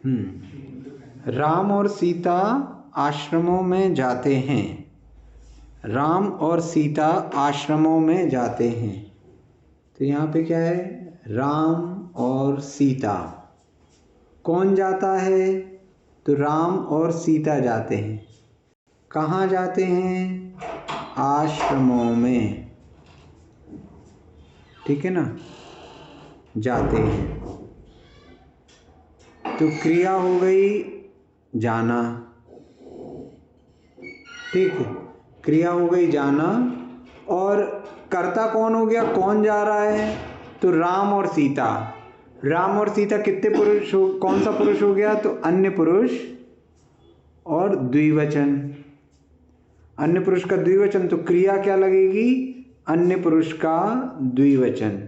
राम और सीता आश्रमों में जाते हैं। राम और सीता आश्रमों में जाते हैं। तो यहाँ पे क्या है? राम और सीता। कौन जाता है? तो राम और सीता जाते हैं। कहाँ जाते हैं? आश्रमों में। ठीक है ना? जाते हैं। तो क्रिया हो गई जाना। ठीक है, क्रिया हो गई जाना। और कर्ता कौन हो गया? कौन जा रहा है? तो राम और सीता। राम और सीता कितने पुरुष हो? कौन सा पुरुष हो गया? तो अन्य पुरुष और द्विवचन। अन्य पुरुष का द्विवचन, तो क्रिया क्या लगेगी? अन्य पुरुष का द्विवचन।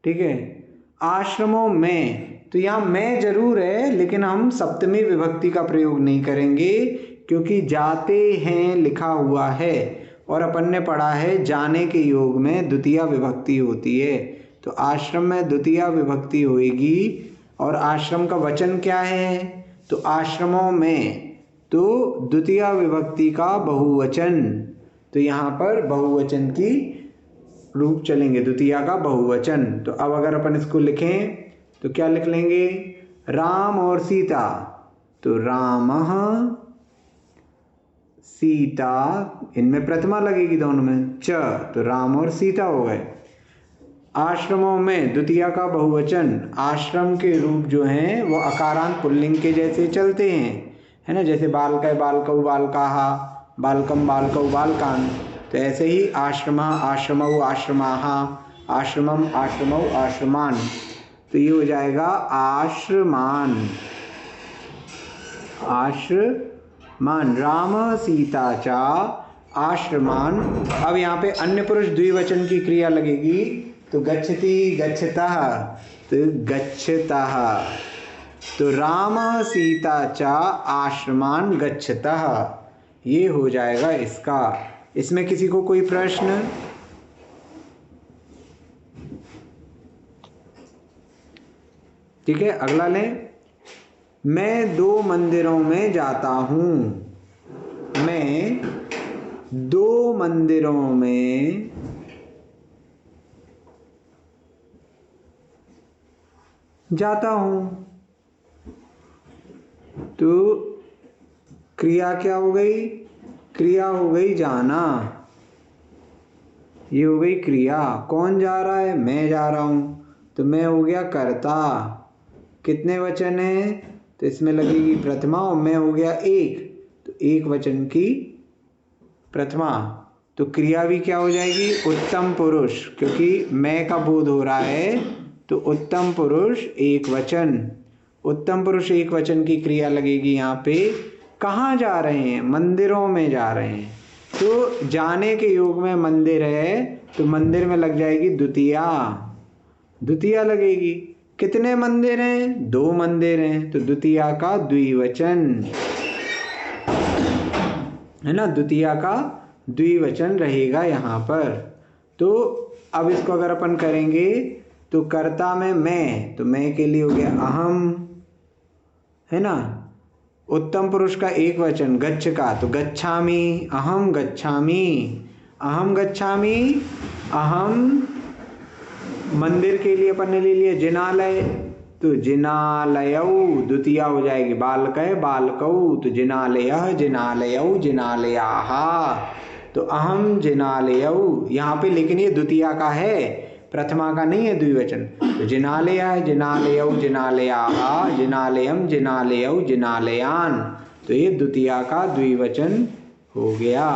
ठीक है। आश्रमों में, तो यहां में जरूर है, लेकिन हम सप्तमी विभक्ति का प्रयोग नहीं करेंगे, क्योंकि जाते हैं लिखा हुआ है और अपन ने पढ़ा है जाने के योग में द्वितीया विभक्ति होती है। तो आश्रम में द्वितीया विभक्ति होगी। और आश्रम का वचन क्या है? तो आश्रमों में, तो द्वितीया विभक्ति का बहुवचन। तो यहाँ पर बहुवचन की रूप चलेंगे, द्वितीया का बहुवचन। तो अब अगर अपन इसको लिखें तो क्या लिख लेंगे? राम और सीता, तो रामः सीता, इनमें प्रथमा लगेगी दोनों में, च, तो राम और सीता हो गए। आश्रमों में द्वितीया का बहुवचन। आश्रम के रूप जो हैं वो अकारांत पुल्लिंग के जैसे चलते हैं, है ना? जैसे बालकय बालकौ बालकाः, बालकम बालकौ बालकान्। तो ऐसे ही आश्रमा आश्रमौ आश्रमाः, आश्रमम आश्रमौ आश्रमान। तो ये हो जाएगा आश्रमान। आश्रमान। राम सीता चा आश्रमान। अब यहाँ पे अन्य पुरुष द्विवचन की क्रिया लगेगी, तो गच्छति गच्छतः, तो गच्छतः। तो राम सीता चा आश्रमान गच्छतः, ये हो जाएगा इसका। इसमें किसी को कोई प्रश्न? ठीक है, अगला लें। मैं 2 मंदिरों में जाता हूं। मैं 2 मंदिरों में जाता हूं। तो क्रिया क्या हो गई? क्रिया हो गई जाना। ये हो गई क्रिया। कौन जा रहा है? मैं जा रहा हूं। तो मैं हो गया कर्ता। कितने वचन है? तो इसमें लगेगी प्रथमा, और मैं हो गया एक, तो एक वचन की प्रथमा। तो क्रिया भी क्या हो जाएगी? उत्तम पुरुष, क्योंकि मैं का बोध हो रहा है, तो उत्तम पुरुष एक वचन। उत्तम पुरुष एक वचन की क्रिया लगेगी यहाँ पे। कहाँ जा रहे हैं? मंदिरों में जा रहे हैं। तो जाने के योग में मंदिर है, तो मंदिर में लग जाएगी द्वितीया। द्वितीया लगेगी। कितने मंदिर हैं? 2 मंदिर हैं, तो द्वितीया का द्विवचन, है ना? द्वितीया का द्विवचन रहेगा यहाँ पर। तो अब इसको अगर अपन करेंगे, तो कर्ता में मैं, तो मैं के लिए हो गया अहम, है ना? उत्तम पुरुष का एक वचन गच्छ का, तो गच्छामि, अहम गच्छामि, अहम गच्छामि। अहम मंदिर के लिए अपन ने ले लिया जिनालय, तो जिनालयौ द्वितीया हो जाएगी। बालकय बालकौ, तो जिनालयः जिनालयौ जिनालयाः। तो अहम जिनालयौ यहाँ पे, लेकिन ये द्वितीया का है, प्रथमा का नहीं है द्विवचन। तो जिनालयः जिनालयौ जिनालयाः, जिनालयम जिनालयौ जिनालयान। तो ये द्वितीया का द्विवचन हो गया।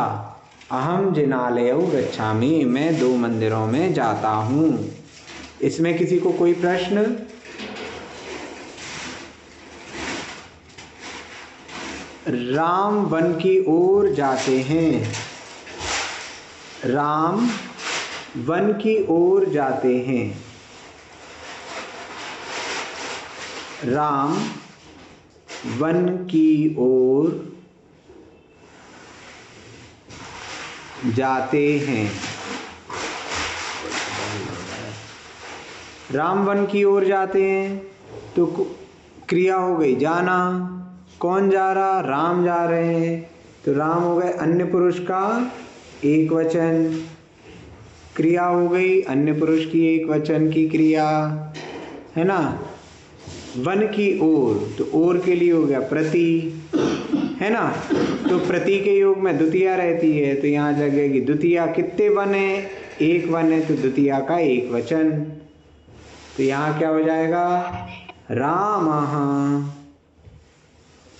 अहम जिनालयौ गच्छामि, मैं 2 मंदिरों में जाता हूँ। इसमें किसी को कोई प्रश्न? राम वन की ओर जाते हैं। राम वन की ओर जाते हैं। राम वन की ओर जाते हैं। राम वन की ओर जाते हैं, तो क्रिया हो गई जाना। कौन जा रहा? राम जा रहे हैं, तो राम हो गए अन्य पुरुष का एक वचन। क्रिया हो गई अन्य पुरुष की एक वचन की क्रिया, है ना। वन की ओर, तो ओर के लिए हो गया प्रति, है ना। तो प्रति के योग में द्वितीया रहती है, तो यहाँ लगेगी द्वितीया। कितने वन है? एक वन है, तो द्वितीया का एक वचन। तो यहाँ क्या हो जाएगा? रामः।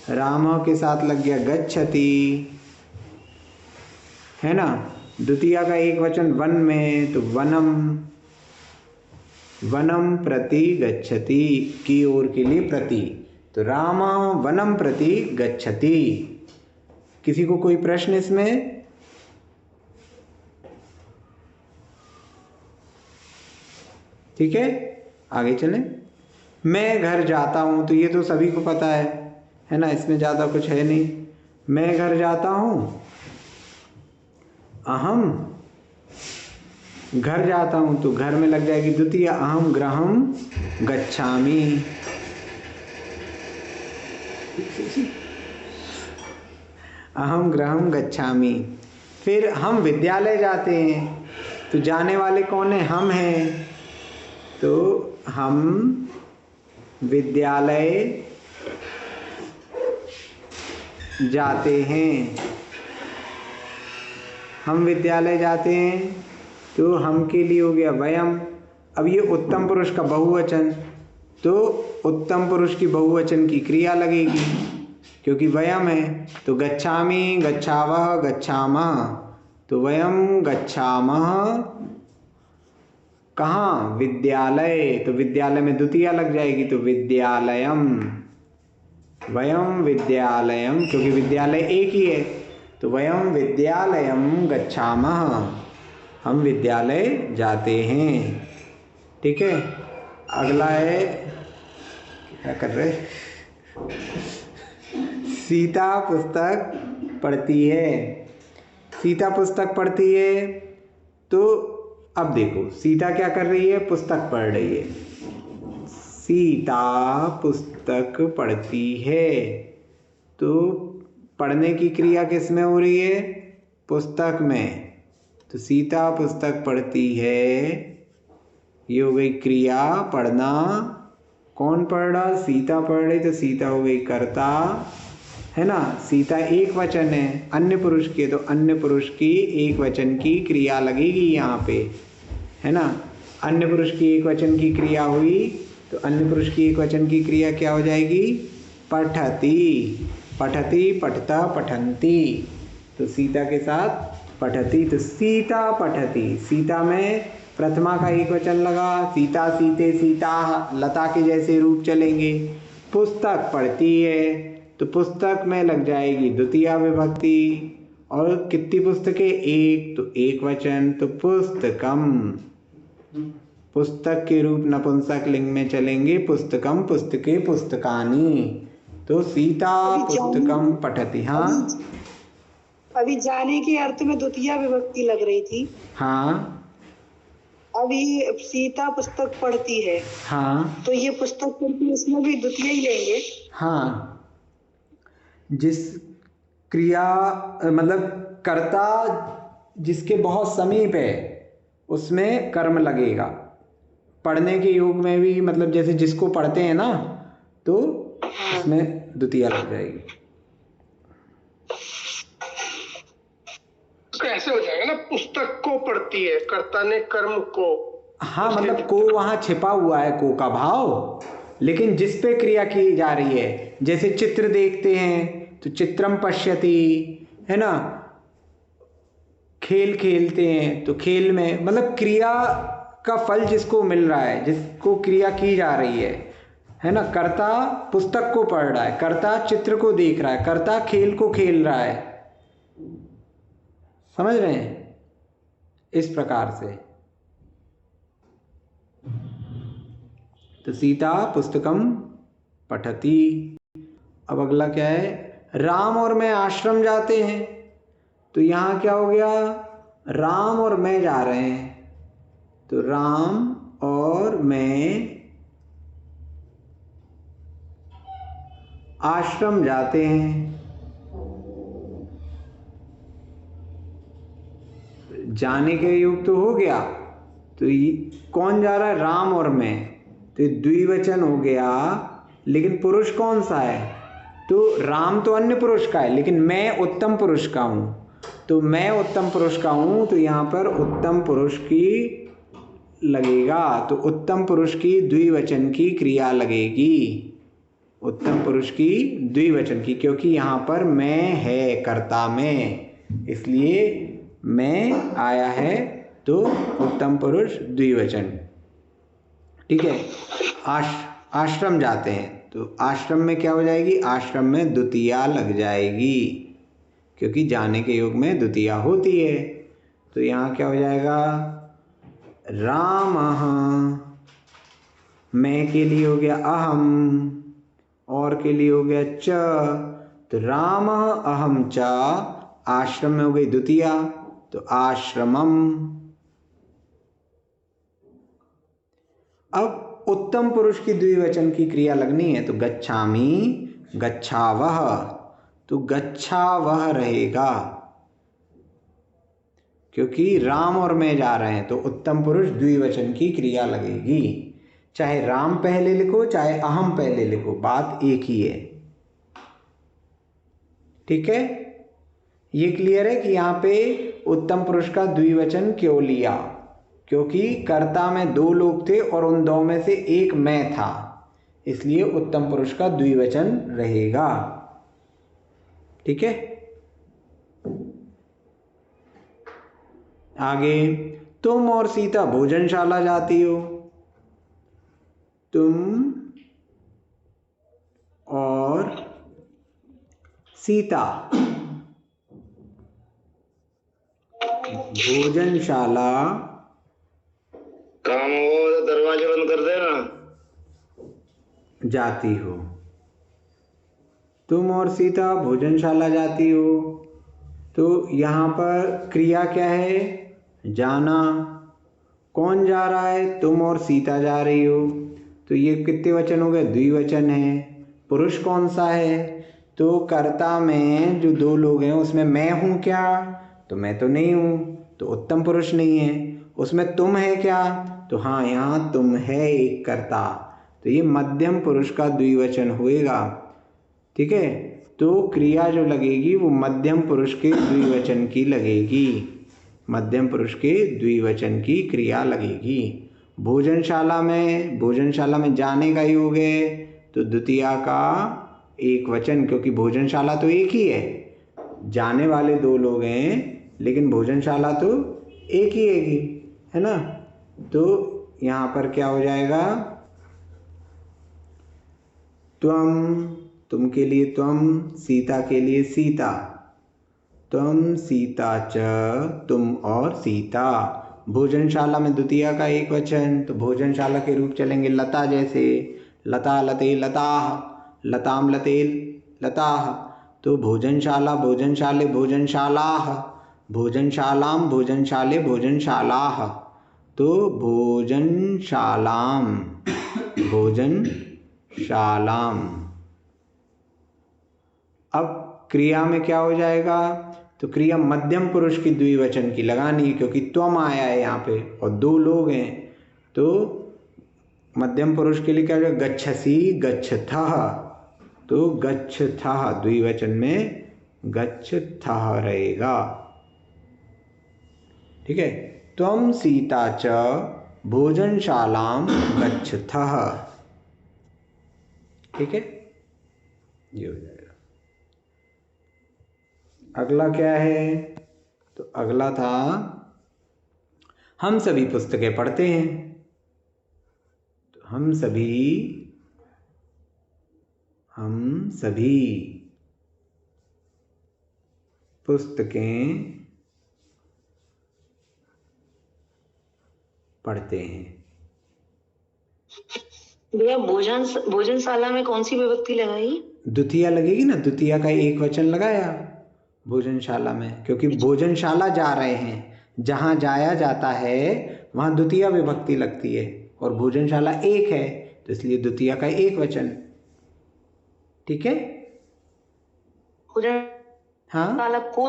रामः के साथ लग गया गच्छति, है ना। द्वितीया का एक वचन वन में, तो वनम। वनम प्रति गच्छति, की ओर के लिए प्रति। तो रामः वनम प्रति गच्छति। किसी को कोई प्रश्न इसमें? ठीक है, आगे चलें। मैं घर जाता हूं, तो ये तो सभी को पता है ना, इसमें ज्यादा कुछ है नहीं। मैं घर जाता हूं, अहम घर जाता हूं, तो घर में लग जाएगी द्वितीय, अहम गृहम गच्छामि। अहम गृहम गच्छामि। फिर हम विद्यालय जाते हैं, तो जाने वाले कौन है? हम हैं, तो हम विद्यालय जाते हैं। हम विद्यालय जाते हैं, तो हम के लिए हो गया वयम। अब ये उत्तम पुरुष का बहुवचन, तो उत्तम पुरुष की बहुवचन की क्रिया लगेगी, क्योंकि वयम है। तो गच्छामि, गच्छावः, गच्छामः, तो वयम गच्छामः कहाँ? विद्यालय। तो विद्यालय में द्वितीया लग जाएगी, तो विद्यालयम। वयम विद्यालयम, क्योंकि विद्यालय एक ही है, तो वयम विद्यालयम गच्छामः, हम विद्यालय जाते हैं। ठीक है, अगला है, क्या कर रहे? सीता पुस्तक पढ़ती है। सीता पुस्तक पढ़ती है, तो अब देखो सीता क्या कर रही है? पुस्तक पढ़ रही है। सीता पुस्तक पढ़ती है, तो पढ़ने की क्रिया किस में हो रही है? पुस्तक में। तो सीता पुस्तक पढ़ती है, ये हो गई क्रिया पढ़ना। कौन पढ़ रहा? सीता पढ़ रही, तो सीता हो गई कर्ता, है ना। सीता एक वचन है अन्य पुरुष के, तो अन्य पुरुष की एक वचन की क्रिया लगेगी यहाँ पे, है ना। अन्य पुरुष की एक वचन की क्रिया हुई, तो अन्य पुरुष की एक वचन की क्रिया क्या हो जाएगी? पठति। पठति, पठता, पठन्ति, तो सीता के साथ पठति, तो सीता पठति। सीता में प्रथमा का एक वचन लगा, सीता, सीते, सीता, लता के जैसे रूप चलेंगे। पुस्तक पढ़ती है, तो पुस्तक में लग जाएगी द्वितीया विभक्ति। और कितनी पुस्तकें? एक, तो एक वचन, तो पुस्तकम। पुस्तक के रूप नपुंसक लिंग में चलेंगे, पुस्तकम, पुस्तके, पुस्तकानि। तो सीता पुस्तकम पठति। हाँ, अभी जाने के अर्थ में द्वितीया विभक्ति लग रही थी। हाँ, अभी सीता पुस्तक पढ़ती है, हाँ, तो ये पुस्तक पढ़ती है, इसमें भी द्वितीय ही लेंगे। हाँ, जिस क्रिया मतलब कर्ता जिसके बहुत समीप है उसमें कर्म लगेगा। पढ़ने के योग में भी मतलब जैसे जिसको पढ़ते हैं ना, तो उसमें द्वितीया लग जाएगी। ऐसे हो जाएगा ना, पुस्तक को पढ़ती है, कर्ता ने कर्म को। हाँ, मतलब को वहां छिपा हुआ है, को का भाव, लेकिन जिस पे क्रिया की जा रही है। जैसे चित्र देखते हैं तो चित्रम पश्यति, है ना। खेल खेलते हैं तो खेल में, मतलब क्रिया का फल जिसको मिल रहा है, जिसको क्रिया की जा रही है ना। कर्ता पुस्तक को पढ़ रहा है, कर्ता चित्र को देख रहा है, कर्ता खेल को खेल रहा है। समझ रहे हैं? इस प्रकार से। तो सीता पुस्तकम पठति। अब अगला क्या है? राम और मैं आश्रम जाते हैं, तो यहां क्या हो गया? राम और मैं जा रहे हैं, तो राम और मैं आश्रम जाते हैं। जाने के योग तो हो गया, तो ये कौन जा रहा है? राम और मैं, तो ये द्विवचन हो गया, लेकिन पुरुष कौन सा है? तो राम तो अन्य पुरुष का है, लेकिन मैं उत्तम पुरुष का हूँ, तो मैं उत्तम पुरुष का हूँ, तो यहाँ पर उत्तम पुरुष की लगेगा, तो उत्तम पुरुष की द्विवचन की क्रिया लगेगी, उत्तम पुरुष की द्विवचन की, क्योंकि यहाँ पर मैं है कर्ता में, इसलिए मैं आया है, तो उत्तम पुरुष द्विवचन। ठीक है। आश्रम जाते हैं, तो आश्रम में क्या हो जाएगी? आश्रम में द्वितीया लग जाएगी, क्योंकि जाने के योग में द्वितीया होती है। तो यहाँ क्या हो जाएगा? रामः, मैं के लिए हो गया अहम, और के लिए हो गया च, तो रामः अहम च, आश्रम में हो गई द्वितीया, तो आश्रमम। अब उत्तम पुरुष की द्विवचन की क्रिया लगनी है, तो गच्छामि, गच्छावः, तो गच्छावः रहेगा, क्योंकि राम और मैं जा रहे हैं, तो उत्तम पुरुष द्विवचन की क्रिया लगेगी। चाहे राम पहले लिखो, चाहे अहम पहले लिखो, बात एक ही है। ठीक है, ये क्लियर है कि यहाँ पे उत्तम पुरुष का द्विवचन क्यों लिया? क्योंकि कर्ता में दो लोग थे और उन दो में से एक मैं था, इसलिए उत्तम पुरुष का द्विवचन रहेगा। ठीक है, आगे, तुम और सीता भोजनशाला जाती हो, तुम और सीता भोजनशाला, काम हो तो दरवाजे बंद कर देना, जाती हो। तुम और सीता भोजनशाला जाती हो, तो यहाँ पर क्रिया क्या है? जाना। कौन जा रहा है? तुम और सीता जा रही हो, तो ये कितने वचन हो गए? द्विवचन है। पुरुष कौन सा है? तो कर्ता में जो दो लोग हैं उसमें मैं हूँ क्या? तो मैं तो नहीं हूँ, तो उत्तम पुरुष नहीं है। उसमें तुम है क्या? तो हाँ, यहाँ तुम है एक कर्ता, तो ये मध्यम पुरुष का द्विवचन होएगा। ठीक है, तो क्रिया जो लगेगी वो मध्यम पुरुष के द्विवचन की लगेगी, मध्यम पुरुष के द्विवचन की क्रिया लगेगी। भोजनशाला में जाने का योग है, तो द्वितीया का एक वचन, क्योंकि भोजनशाला तो एक ही है, जाने वाले दो लोग हैं लेकिन भोजनशाला तो एक ही है ना। तो यहाँ पर क्या हो जाएगा? तुम के लिए तुम, सीता के लिए सीता, तुम सीता च, तुम और सीता। भोजनशाला में द्वितीया का एक वचन, तो भोजनशाला के रूप चलेंगे लता जैसे, लता लते लताः, लताम लते लताः। तो भोजनशाला भोजनशाले भोजनशालाः, भोजनशालाम भोजनशाले भोजनशालाः। तो भोजनशालाम भोजनशालाम। अब क्रिया में क्या हो जाएगा? तो क्रिया मध्यम पुरुष की द्विवचन की लगानी है, क्योंकि त्वम आया है यहाँ पे और दो लोग हैं, तो मध्यम पुरुष के लिए क्या हो जाएगा? गच्छसि गच्छथः, तो गच्छथः द्विवचन में गच्छथः रहेगा। ठीक है, त्वम सीता च भोजनशालाम गच्छथः। ठीक है, ये हो जाएगा। अगला क्या है? तो अगला था, हम सभी पुस्तकें पढ़ते हैं, तो हम सभी पुस्तकें पढ़ते हैं। भैया भोजनशाला में कौन सी विभक्ति लगाई? द्वितीया लगेगी ना, द्वितीया का एक वचन लगाया भोजनशाला में, क्योंकि भोजनशाला जा रहे हैं, जहाँ जाया जाता है वहाँ द्वितीया विभक्ति लगती है, और भोजनशाला एक है तो इसलिए द्वितीया का एक वचन। ठीक है। भोजन हाँ साला को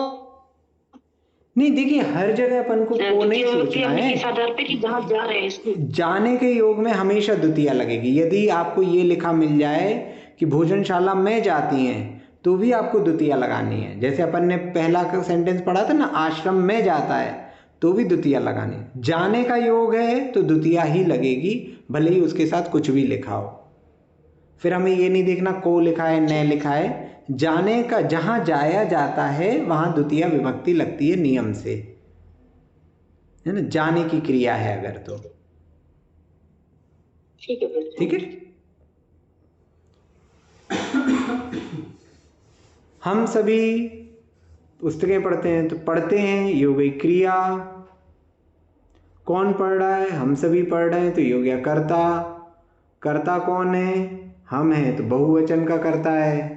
नहीं, देखिए हर जगह अपन को नहीं द्वितीय विभक्ति सोचना हमने है। किस आधार पे कि जहाँ जा रहे हैं इसको जाने के योग में हमेशा द्वितीया लगेगी। यदि आपको ये लिखा मिल जाए कि भोजनशाला में जाती हैं तो भी आपको द्वितीया लगानी है। जैसे अपन ने पहला सेंटेंस पढ़ा था ना, आश्रम में जाता है, तो भी द्वितीया लगानी है। जाने का योग है तो द्वितीया ही लगेगी, भले ही उसके साथ कुछ भी लिखा हो। फिर हमें ये नहीं देखना को लिखा है न लिखा है, जाने का जहां जाया जाता है वहां द्वितीया विभक्ति लगती है नियम से, है ना। जाने की क्रिया है अगर तो ठीक है फिर। ठीक है। हम सभी पुस्तकें पढ़ते हैं, तो पढ़ते हैं ये हो गई क्रिया। कौन पढ़ रहा है? हम सभी पढ़ रहे हैं, तो ये हो गया कर्ता। कर्ता कौन है? हम हैं, तो बहुवचन का कर्ता है।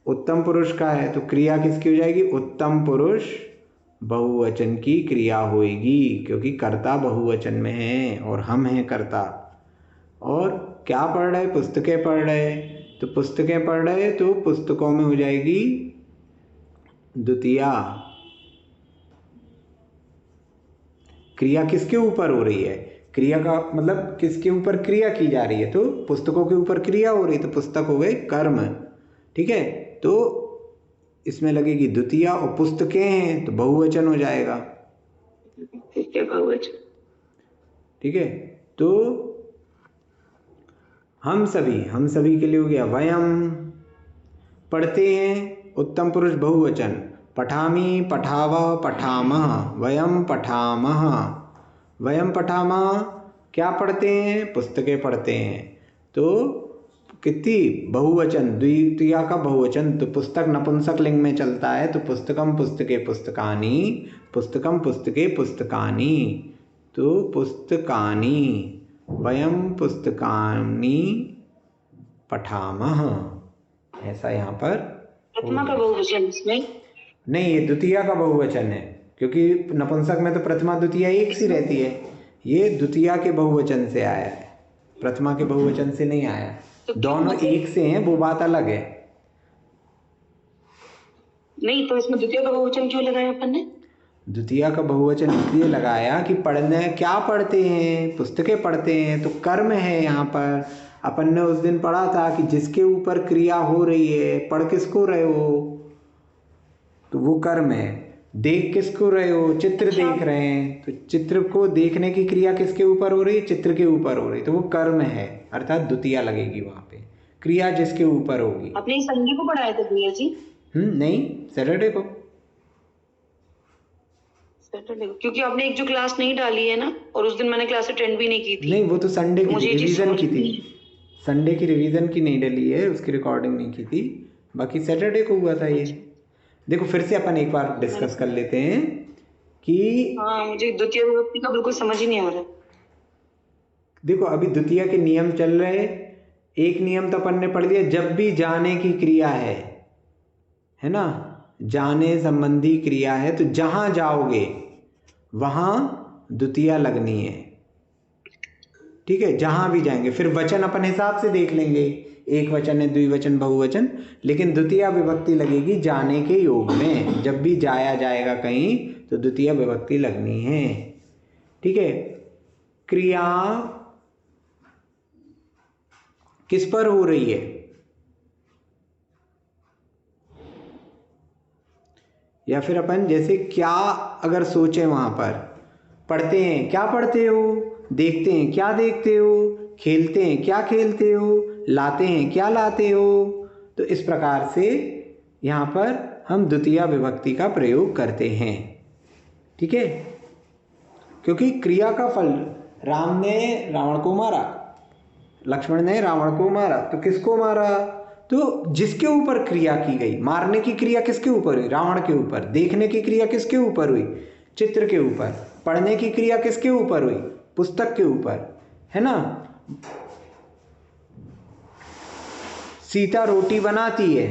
उत्तम पुरुष का है तो क्रिया किसकी हो जाएगी? उत्तम पुरुष बहुवचन की क्रिया होएगी, क्योंकि कर्ता बहुवचन में है और हम हैं कर्ता। और क्या पढ़ रहे? पुस्तकें पढ़ रहे, तो पुस्तकें पढ़ रहे तो पुस्तकों में हो जाएगी द्वितीया। क्रिया किसके ऊपर हो रही है? क्रिया का मतलब किसके ऊपर क्रिया की जा रही है? तो पुस्तकों के ऊपर क्रिया हो रही है, तो पुस्तक हो गए कर्म। ठीक है, तो इसमें लगेगी द्वितीया। और पुस्तकें हैं तो बहुवचन हो जाएगा। ठीक है, बहुवचन। ठीक है, तो हम सभी के लिए हो गया वयम। पढ़ते हैं उत्तम पुरुष बहुवचन, पठामि पठावः पठामः, वयम पठामः। वयम पठामः क्या पढ़ते हैं? पुस्तकें पढ़ते हैं, तो कितनी बहुवचन, द्वितीया का बहुवचन। तो पुस्तक नपुंसक लिंग में चलता है, तो पुस्तकम पुस्तके पुस्तकानि, पुस्तकम पुस्तके पुस्तकानि, तो पुस्तकानि। वयम पुस्तकानि पठामः, ऐसा यहाँ पर प्रथमा का बहुवचन इसमें नहीं, ये द्वितीया का बहुवचन है, क्योंकि नपुंसक में तो प्रथमा द्वितीया एक सी रहती है। ये द्वितीया के बहुवचन से आया है, प्रथमा के बहुवचन से नहीं आया। तो दोनों एक से हैं, वो बात अलग है। नहीं, तो इसमें द्वितीय का बहुवचन क्यों लगाया अपन ने? द्वितीया का बहुवचन इसलिए लगाया कि पढ़ने क्या पढ़ते हैं? पुस्तकें पढ़ते हैं, तो कर्म है यहाँ पर। अपन ने उस दिन पढ़ा था कि जिसके ऊपर क्रिया हो रही है, पढ़ किसको रहे हो? तो वो कर्म है। देख किसको रहे हो? चित्र देख रहे हैं, तो चित्र को देखने की क्रिया किसके ऊपर हो रही है? चित्र के ऊपर हो रही है, तो वो कर्म है, अर्थात द्वितीया लगेगी वहां पे। क्रिया जिसके ऊपर होगी। आपने इस संडे को पढ़ाया था भैया जी? नहीं, सैटरडे को। सैटरडे को, क्योंकि आपने एक जो क्लास नहीं डाली है ना, और उस दिन मैंने क्लास अटेंड भी नहीं की थी। नहीं, वो तो संडे की मुझे ये चीज़ रिवीजन की समझ थी। नहीं है। संडे की रिवीजन की नहीं डली है, उसकी रिकॉर्डिंग नहीं की थी। बाकी सैटरडे को हुआ था ये। देखो फिर से अपन एक बार डिस्कस कर लेते हैं कि हाँ, मुझे द्वितीय विभक्ति का बिल्कुल समझ ही नहीं आ रहा। देखो अभी द्वितीया के नियम चल रहे। एक नियम तो अपन ने पढ़ लिया, जब भी जाने की क्रिया है ना, जाने संबंधी क्रिया है, तो जहां जाओगे वहां द्वितीया लगनी है। ठीक है, जहां भी जाएंगे। फिर वचन अपन हिसाब से देख लेंगे, एक वचन है, द्विवचन, बहुवचन, लेकिन द्वितीया विभक्ति लगेगी जाने के योग में। जब भी जाया जाएगा कहीं तो द्वितीया विभक्ति लगनी है। ठीक है, क्रिया किस पर हो रही है? या फिर अपन जैसे क्या अगर सोचें, वहां पर पढ़ते हैं, क्या पढ़ते हो? देखते हैं, क्या देखते हो? खेलते हैं, क्या खेलते हो? लाते हैं, क्या लाते हो? तो इस प्रकार से यहाँ पर हम द्वितीया विभक्ति का प्रयोग करते हैं। ठीक है, क्योंकि क्रिया का फल, राम ने रावण को मारा, लक्ष्मण ने रावण को मारा, तो किसको मारा? तो जिसके ऊपर क्रिया की गई। मारने की क्रिया किसके ऊपर हुई? रावण के ऊपर। देखने की क्रिया किसके ऊपर हुई? चित्र के ऊपर। पढ़ने की क्रिया किसके ऊपर हुई? पुस्तक के ऊपर, है ना। सीता रोटी बनाती है,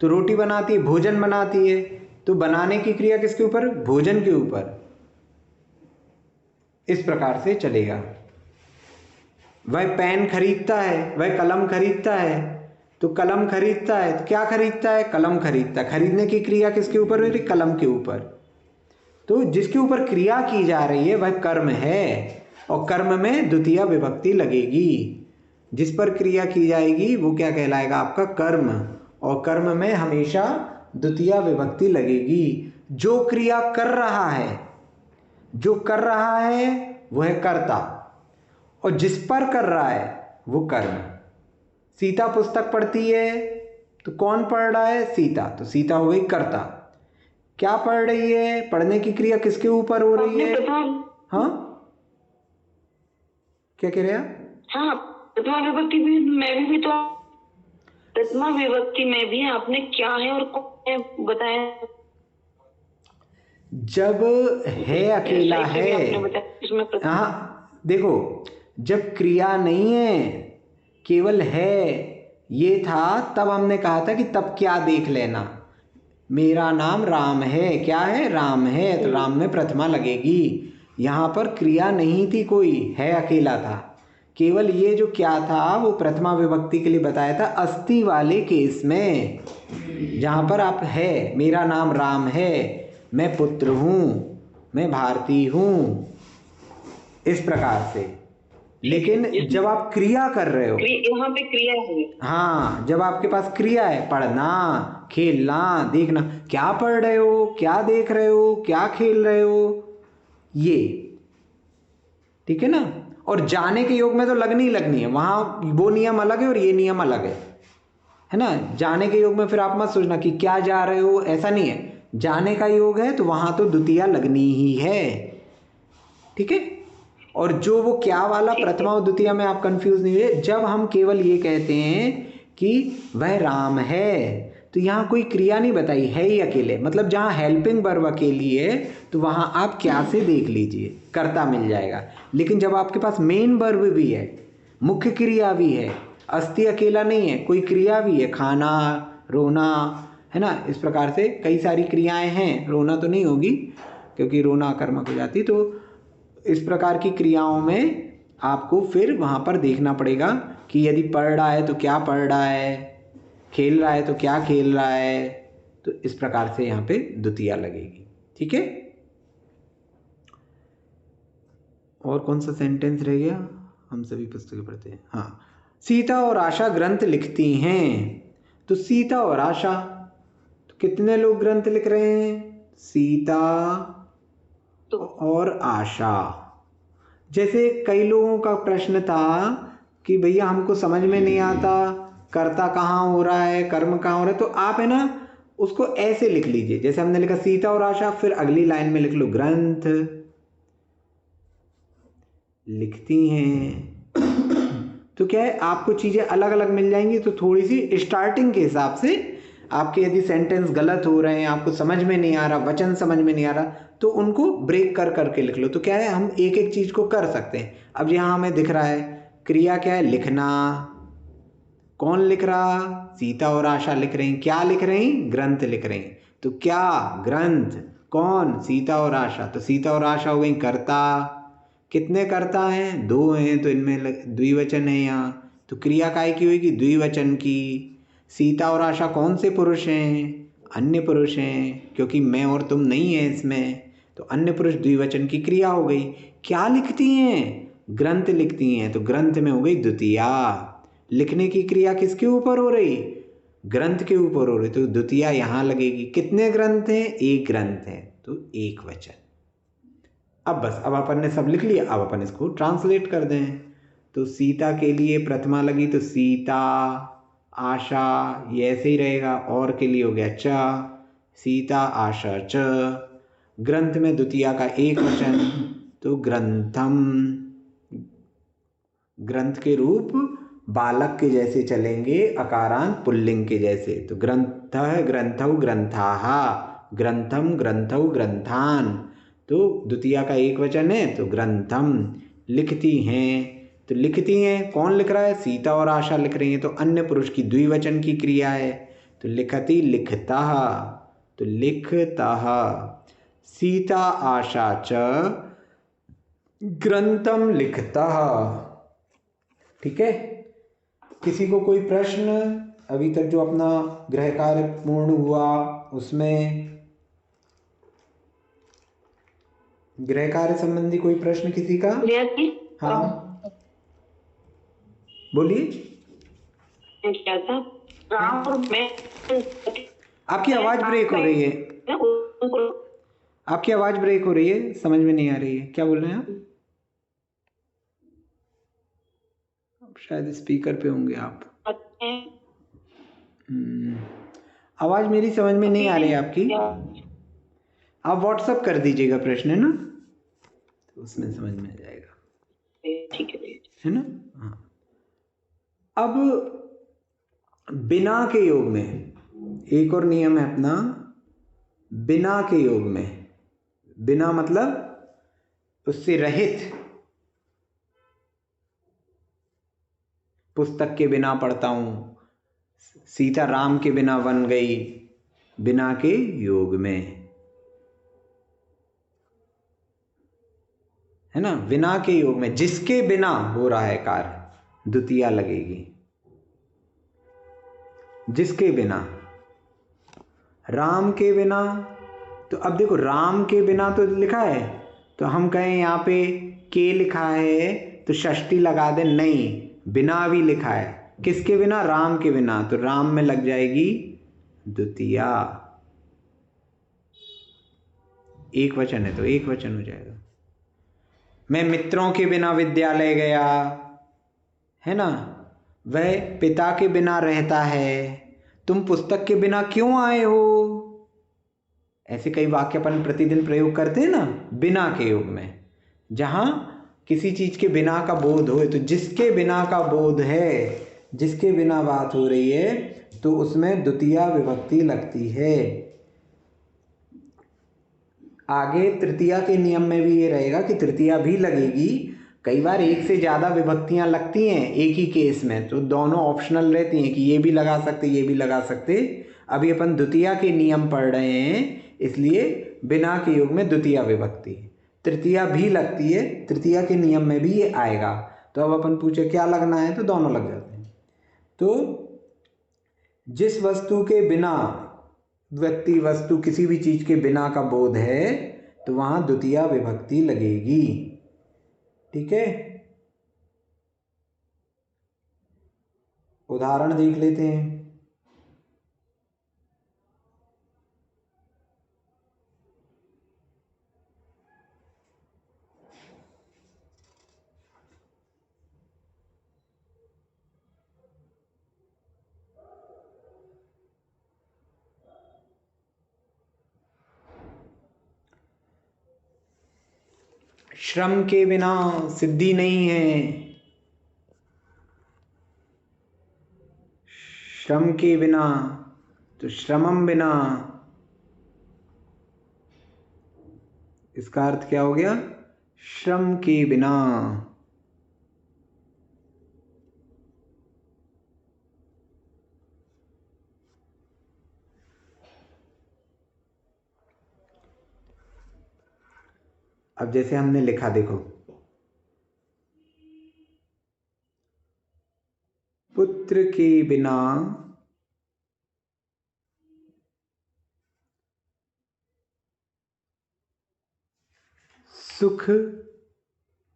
तो रोटी बनाती है, भोजन बनाती है, तो बनाने की क्रिया किसके ऊपर? भोजन के ऊपर। इस प्रकार से चलेगा। वह पेन खरीदता है, वह कलम खरीदता है, तो कलम खरीदता है, तो क्या खरीदता है? कलम खरीदता है। खरीदने की क्रिया किसके ऊपर हो रही? कलम के ऊपर। तो जिसके ऊपर क्रिया की जा रही है वह कर्म है, और कर्म में द्वितीया विभक्ति लगेगी। जिस पर क्रिया की जाएगी वो क्या कहलाएगा? आपका कर्म, और कर्म में हमेशा द्वितीया विभक्ति लगेगी। जो क्रिया कर रहा है, जो कर रहा है वो है कर्ता, और जिस पर कर रहा है वो कर्म। सीता पुस्तक पढ़ती है, तो कौन पढ़ रहा है? सीता। तो सीता हो गई कर्ता। क्या पढ़ रही है? पढ़ने की क्रिया किसके ऊपर हो रही है? हाँ, क्या कह रहे हैं आप? हाँ, प्रथमा विभक्ति में भी तो प्रथमा विभक्ति में भी आपने क्या है और कौन है बताया। जब है अकेला है, हाँ देखो, जब क्रिया नहीं है केवल है ये था, तब हमने कहा था कि तब क्या देख लेना, मेरा नाम राम है। क्या है? राम है, तो राम में प्रथमा लगेगी। यहाँ पर क्रिया नहीं थी, कोई है अकेला था, केवल ये जो क्या था वो प्रथमा विभक्ति के लिए बताया था अस्थि वाले केस में, जहाँ पर आप है, मेरा नाम राम है, मैं पुत्र हूँ, मैं भारती हूँ, इस प्रकार से। लेकिन जब आप क्रिया कर रहे हो, यहाँ पे क्रिया है, हाँ, जब आपके पास क्रिया है, पढ़ना, खेलना, देखना, क्या पढ़ रहे हो, क्या देख रहे हो, क्या खेल रहे हो, ये ठीक है ना। और जाने के योग में तो लगनी ही लगनी है, वहां वो नियम अलग है और ये नियम अलग है ना। जाने के योग में फिर आप मत सोचना कि क्या जा रहे हो, ऐसा नहीं है। जाने का योग है तो वहां तो द्वितीया लगनी ही है, ठीक है। और जो वो क्या वाला प्रथमा और द्वितीया में आप कंफ्यूज नहीं हुए। जब हम केवल ये कहते हैं कि वह राम है, तो यहाँ कोई क्रिया नहीं बताई, है ही अकेले, मतलब जहाँ हेल्पिंग वर्ब अकेली है तो वहाँ आप क्या से देख लीजिए, कर्ता मिल जाएगा। लेकिन जब आपके पास मेन वर्ब भी है, मुख्य क्रिया भी है, अस्थि अकेला नहीं है, कोई क्रिया भी है, खाना, रोना, है ना, इस प्रकार से कई सारी क्रियाएं हैं। रोना तो नहीं होगी क्योंकि रोना कर्मक हो जाती। तो इस प्रकार की क्रियाओं में आपको फिर वहाँ पर देखना पड़ेगा कि यदि पढ़ रहा है तो क्या पढ़ रहा है, खेल रहा है तो क्या खेल रहा है। तो इस प्रकार से यहाँ पे द्वितीया लगेगी, ठीक है। और कौन सा सेंटेंस रह गया? हम सभी पुस्तकें पढ़ते हैं, हाँ। सीता और आशा ग्रंथ लिखती हैं, तो सीता और आशा, तो कितने लोग ग्रंथ लिख रहे हैं? सीता और आशा। जैसे कई लोगों का प्रश्न था कि भैया हमको समझ में नहीं आता कर्ता कहाँ हो रहा है, कर्म कहाँ हो रहा है, तो आप है ना उसको ऐसे लिख लीजिए। जैसे हमने लिखा सीता और आशा, फिर अगली लाइन में लिख लो ग्रंथ लिखती हैं। तो क्या है, आपको चीजें अलग अलग मिल जाएंगी। तो थोड़ी सी स्टार्टिंग के हिसाब से आपके यदि सेंटेंस गलत हो रहे हैं, आपको समझ में नहीं आ रहा, वचन समझ में नहीं आ रहा, तो उनको ब्रेक कर करके लिख लो। तो क्या है, हम एक एक चीज को कर सकते हैं। अब यहाँ हमें दिख रहा है क्रिया क्या है, लिखना। कौन लिख रहा? सीता और आशा लिख रही। क्या लिख रही? ग्रंथ लिख रही। तो क्या ग्रंथ, कौन? सीता और आशा। तो सीता और आशा हो गई कर्ता। कितने कर्ता हैं? दो हैं, तो इनमें द्विवचन है यहाँ, तो क्रिया काय की होगी? द्विवचन की। सीता और आशा कौन से पुरुष हैं? अन्य पुरुष हैं, क्योंकि मैं और तुम नहीं है इसमें, तो अन्य पुरुष द्विवचन की क्रिया हो गई। क्या लिखती हैं? ग्रंथ लिखती हैं, तो ग्रंथ में हो गई द्वितीया। लिखने की क्रिया किसके ऊपर हो रही? ग्रंथ के ऊपर हो रही, तो द्वितीया यहाँ लगेगी। कितने ग्रंथ हैं? एक ग्रंथ है, तो एक वचन। अब बस, अब अपन ने सब लिख लिया, अब अपन इसको ट्रांसलेट कर दें। तो सीता के लिए प्रथमा लगी, तो सीता, आशा, ये ऐसे ही रहेगा। और के लिए हो गया च, सीता आशा च। ग्रंथ में द्वितीया का एक वचन, तो ग्रंथम। ग्रंथ के रूप बालक के जैसे चलेंगे, अकारांत पुल्लिंग के जैसे। तो ग्रंथः ग्रंथौ ग्रंथाः, ग्रंथम ग्रंथौ ग्रंथान। तो द्वितीया का एक वचन है, तो ग्रंथम। लिखती हैं, तो लिखती हैं, कौन लिख रहा है? सीता और आशा लिख रही हैं, तो अन्य पुरुष की द्विवचन की क्रिया है। तो लिखती लिखतः, तो लिखतः। सीता आशा च ग्रंथम लिखतः। ठीक है, किसी को कोई प्रश्न? अभी तक जो अपना गृह कार्य पूर्ण हुआ उसमें गृह कार्य संबंधी कोई प्रश्न किसी का? प्रिया जी, हाँ बोलिए। क्या था राम और मैं, आपकी आवाज ब्रेक हो रही है, आपकी आवाज ब्रेक हो रही है, समझ में नहीं आ रही है, क्या बोल रहे हैं आप? शायद स्पीकर पे होंगे आप। आवाज मेरी समझ में नहीं आ रही है आपकी। आप व्हाट्सएप कर दीजिएगा प्रश्न, है ना, तो उसमें समझ में आ जाएगा, ठीक है ना। हाँ, अब बिना के योग में एक और नियम है अपना, बिना के योग में, बिना मतलब उससे रहित, पुस्तक के बिना पढ़ता हूं, सीता राम के बिना बन गई, बिना के योग में, है ना। बिना के योग में जिसके बिना हो रहा है कार्य, द्वितीया लगेगी। जिसके बिना, राम के बिना, तो अब देखो राम के बिना तो लिखा है, तो हम कहें यहाँ पे के लिखा है तो षष्ठी लगा दे, नहीं, बिना भी लिखा है, किसके बिना? राम के बिना, तो राम में लग जाएगी द्वितीया। एक वचन है तो एक वचन हो जाएगा। मैं मित्रों के बिना विद्यालय गया, है ना, वह पिता के बिना रहता है, तुम पुस्तक के बिना क्यों आए हो। ऐसे कई वाक्य अपन प्रतिदिन प्रयोग करते हैं ना बिना के योग में, जहां किसी चीज के बिना का बोध हो, तो जिसके बिना का बोध है, जिसके बिना बात हो रही है, तो उसमें द्वितीया विभक्ति लगती है। आगे तृतीया के नियम में भी ये रहेगा कि तृतीया भी लगेगी। कई बार एक से ज़्यादा विभक्तियां लगती हैं एक ही केस में, तो दोनों ऑप्शनल रहती हैं कि ये भी लगा सकते, ये भी लगा सकते। अभी अपन द्वितीया के नियम पढ़ रहे हैं, इसलिए बिना के योग में द्वितीया विभक्ति, तृतीया भी लगती है, तृतीया के नियम में भी ये आएगा। तो अब अपन पूछे क्या लगना है, तो दोनों लग जाते हैं। तो जिस वस्तु के बिना, व्यक्ति वस्तु किसी भी चीज के बिना का बोध है, तो वहां द्वितीया विभक्ति लगेगी। ठीक है, उदाहरण देख लेते हैं। श्रम के बिना सिद्धि नहीं है, श्रम के बिना, तो श्रमम बिना, इसका अर्थ क्या हो गया? श्रम के बिना। अब जैसे हमने लिखा, देखो, पुत्र के बिना सुख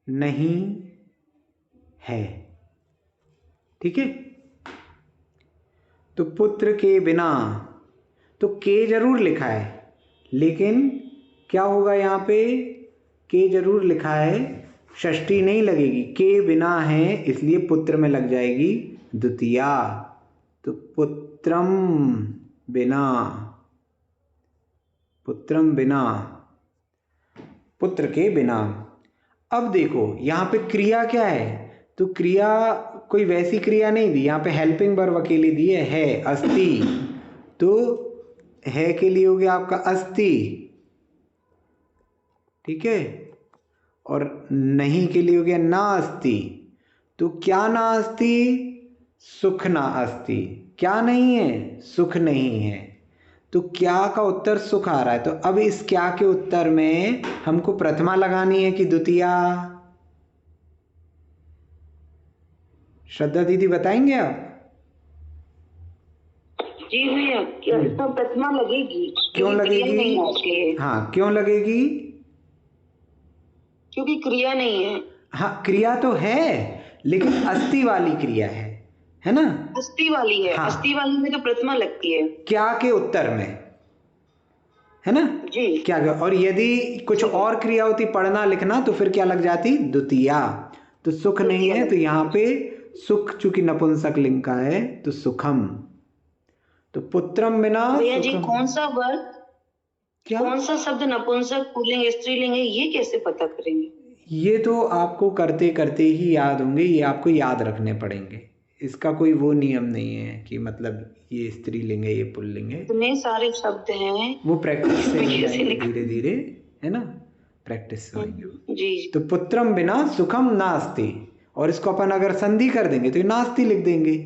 नहीं है। ठीक है, तो पुत्र के बिना, तो के जरूर लिखा है, लेकिन क्या होगा यहाँ पे? के जरूर लिखा है, षष्ठी नहीं लगेगी, के बिना है, इसलिए पुत्र में लग जाएगी द्वितीया। तो पुत्रम बिना, पुत्रम बिना, पुत्र के बिना। अब देखो यहाँ पे क्रिया क्या है, तो क्रिया कोई वैसी क्रिया नहीं दी, यहाँ पे हेल्पिंग वर्ब अकेले दी है अस्ति, तो है के लिए हो गया आपका अस्ति। ठीक है, और नहीं के लिए हो गया ना अस्ति। तो क्या ना अस्ति? सुख ना अस्ति। क्या नहीं है? सुख नहीं है। तो क्या का उत्तर सुख आ रहा है, तो अब इस क्या के उत्तर में हमको प्रथमा लगानी है कि द्वितीया? श्रद्धा दीदी बताएंगे आप? जी भैया, क्या इसका प्रतिमा लगेगी? क्यों क्योंकि क्रिया लगेगी? नहीं है इसलिए। हाँ, क्यों लगेगी? क्योंकि क्रिया नहीं है। हाँ, क्रिया तो है लेकिन अस्थि वाली क्रिया है ना? अस्थि वाली है। हाँ। अस्थि वाली में तो प्रतिमा लगती है। क्या के उत्तर में, है ना? जी। क्या और यदि कुछ और क्रिया होती पढ़ना लिखना तो फिर क्या लग जाती? द्वितीया। तो सुख नहीं है तो यहाँ पे सुख, चूंकि नपुंसक लिंग का है तो सुखम। तो पुत्रम बिना भैया जी, सुखम। कौन सा वर्ड, क्या? कौन सा शब्द नपुंसक पुल्लिंग स्त्रीलिंग है, ये कैसे पता करेंगे? ये तो आपको करते करते ही याद होंगे, ये आपको याद रखने पड़ेंगे। इसका कोई वो नियम नहीं है कि मतलब ये स्त्रीलिंग है ये पुल्लिंग है। इतने सारे शब्द हैं। वो प्रैक्टिस से हो कैसे जाएंगे लिखा? धीरे धीरे, है ना? प्रैक्टिस से होंगे। जी। तो पुत्रम बिना सुखम नास्ति, और इसको अपन अगर संधि कर देंगे तो ये नास्ति लिख देंगे।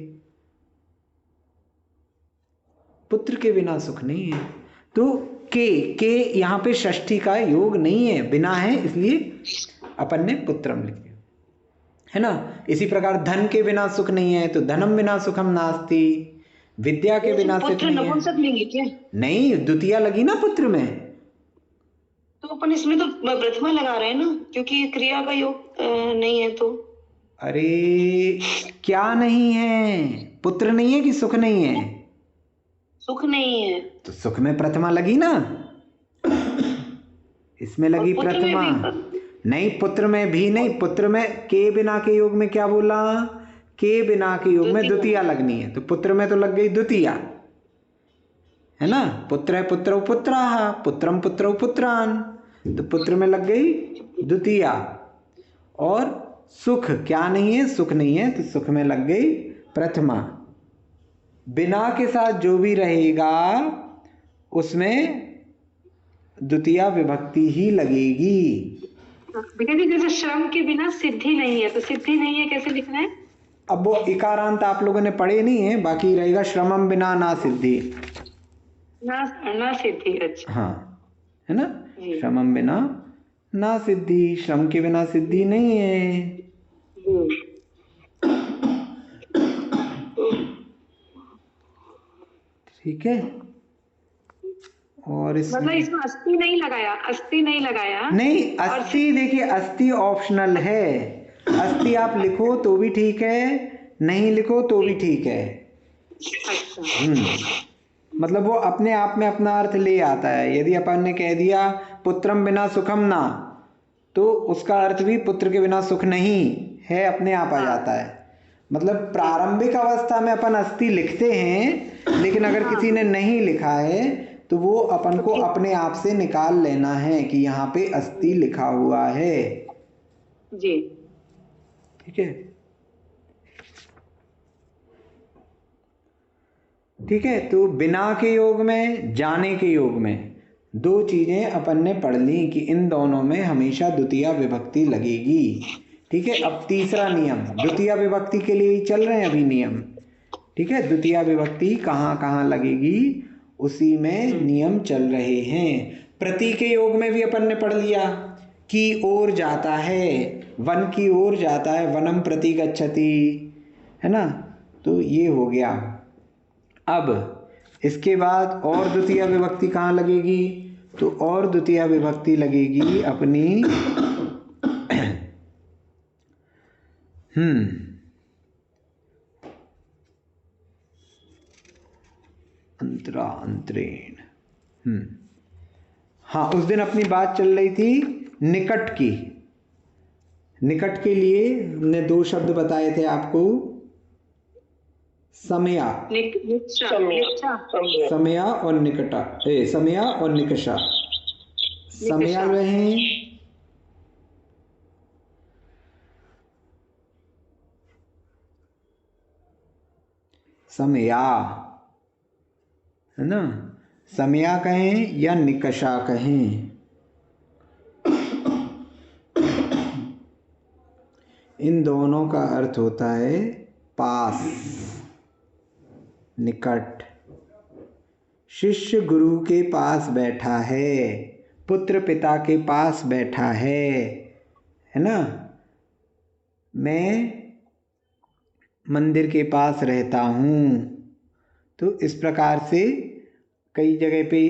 पुत्र के बिना सुख नहीं है। तो के यहाँ पे षष्ठी का योग नहीं है, बिना है, इसलिए अपन ने पुत्रम लिख दिया, है ना? इसी प्रकार धन के बिना सुख नहीं है तो धनम बिना सुखम नास्ति। विद्या के बिना सुख पुत्र नहीं है। नपुंसक लिंग है क्या? नहीं, द्वितीया लगी ना पुत्र में। तो अपन इसमें तो प्रतिमा लगा रहे हैं ना, क्योंकि क्रिया का योग नहीं है तो। अरे क्या नहीं है? पुत्र नहीं है कि सुख नहीं है? सुख नहीं है तो सुख में प्रथमा लगी ना, इसमें लगी और पुत्र में प्रथमा। भी। नहीं, पुत्र में भी नहीं, पुत्र में के बिना के योग में क्या बोला? के बिना के योग में द्वितीया लगनी है, तो पुत्र में तो लग गई द्वितीया, है ना? पुत्र है पुत्र पुत्राः, पुत्रम पुत्र पुत्रान, तो पुत्र में लग गई द्वितीया। और सुख क्या नहीं है? सुख नहीं है तो सुख में लग गई प्रथमा। बिना के साथ जो भी रहेगा उसमें द्वितीया विभक्ति ही लगेगी। भैया जी, जैसे श्रम के बिना सिद्धि नहीं है, तो सिद्धि नहीं है कैसे लिखना है? अब वो इकारांत आप लोगों ने पढ़े नहीं है, बाकी रहेगा श्रमम बिना ना सिद्धि। ना सिद्धि, अच्छा। हाँ, है ना? श्रमम बिना ना सिद्धि, श्रम के बिना सिद्धि नहीं है। ठीक है। और मतलब इसमें अस्थि नहीं लगाया, अस्थि नहीं लगाया। नहीं, अस्थि देखिए, अस्थि ऑप्शनल है। अस्थि आप लिखो तो भी ठीक है, नहीं लिखो तो भी ठीक है। मतलब वो अपने आप में अपना अर्थ ले आता है। यदि अपन ने कह दिया पुत्रम बिना सुखम ना, तो उसका अर्थ भी पुत्र के बिना सुख नहीं है, अपने आप आ जाता है। मतलब प्रारंभिक अवस्था में अपन अस्थि लिखते हैं, लेकिन अगर किसी ने नहीं लिखा है तो वो अपन को अपने आप से निकाल लेना है कि यहाँ पे अस्थि लिखा हुआ है। जी, ठीक है, ठीक है। तो बिना के योग में, जाने के योग में दो चीजें अपन ने पढ़ ली कि इन दोनों में हमेशा द्वितीया विभक्ति लगेगी। ठीक है। अब तीसरा नियम, द्वितीया विभक्ति के लिए ही चल रहे हैं अभी नियम। ठीक है, द्वितीया विभक्ति कहाँ कहाँ लगेगी उसी में नियम चल रहे हैं। प्रति के योग में भी अपन ने पढ़ लिया की ओर जाता है, वन की ओर जाता है, वनम प्रति गच्छति, है ना? तो ये हो गया। अब इसके बाद और द्वितीया विभक्ति कहाँ लगेगी? तो और द्वितीया विभक्ति लगेगी अपनी अंतरा अंतरेण। हाँ, उस दिन अपनी बात चल रही थी निकट की। निकट के लिए हमने दो शब्द बताए थे आपको, समया, समया और निकटा, समया और निकषा। समया रहे, समया, है ना? समया कहें या निकषा कहें, इन दोनों का अर्थ होता है पास, निकट। शिष्य गुरु के पास बैठा है, पुत्र पिता के पास बैठा है ना? मैं मंदिर के पास रहता हूँ, तो इस प्रकार से कई जगह पे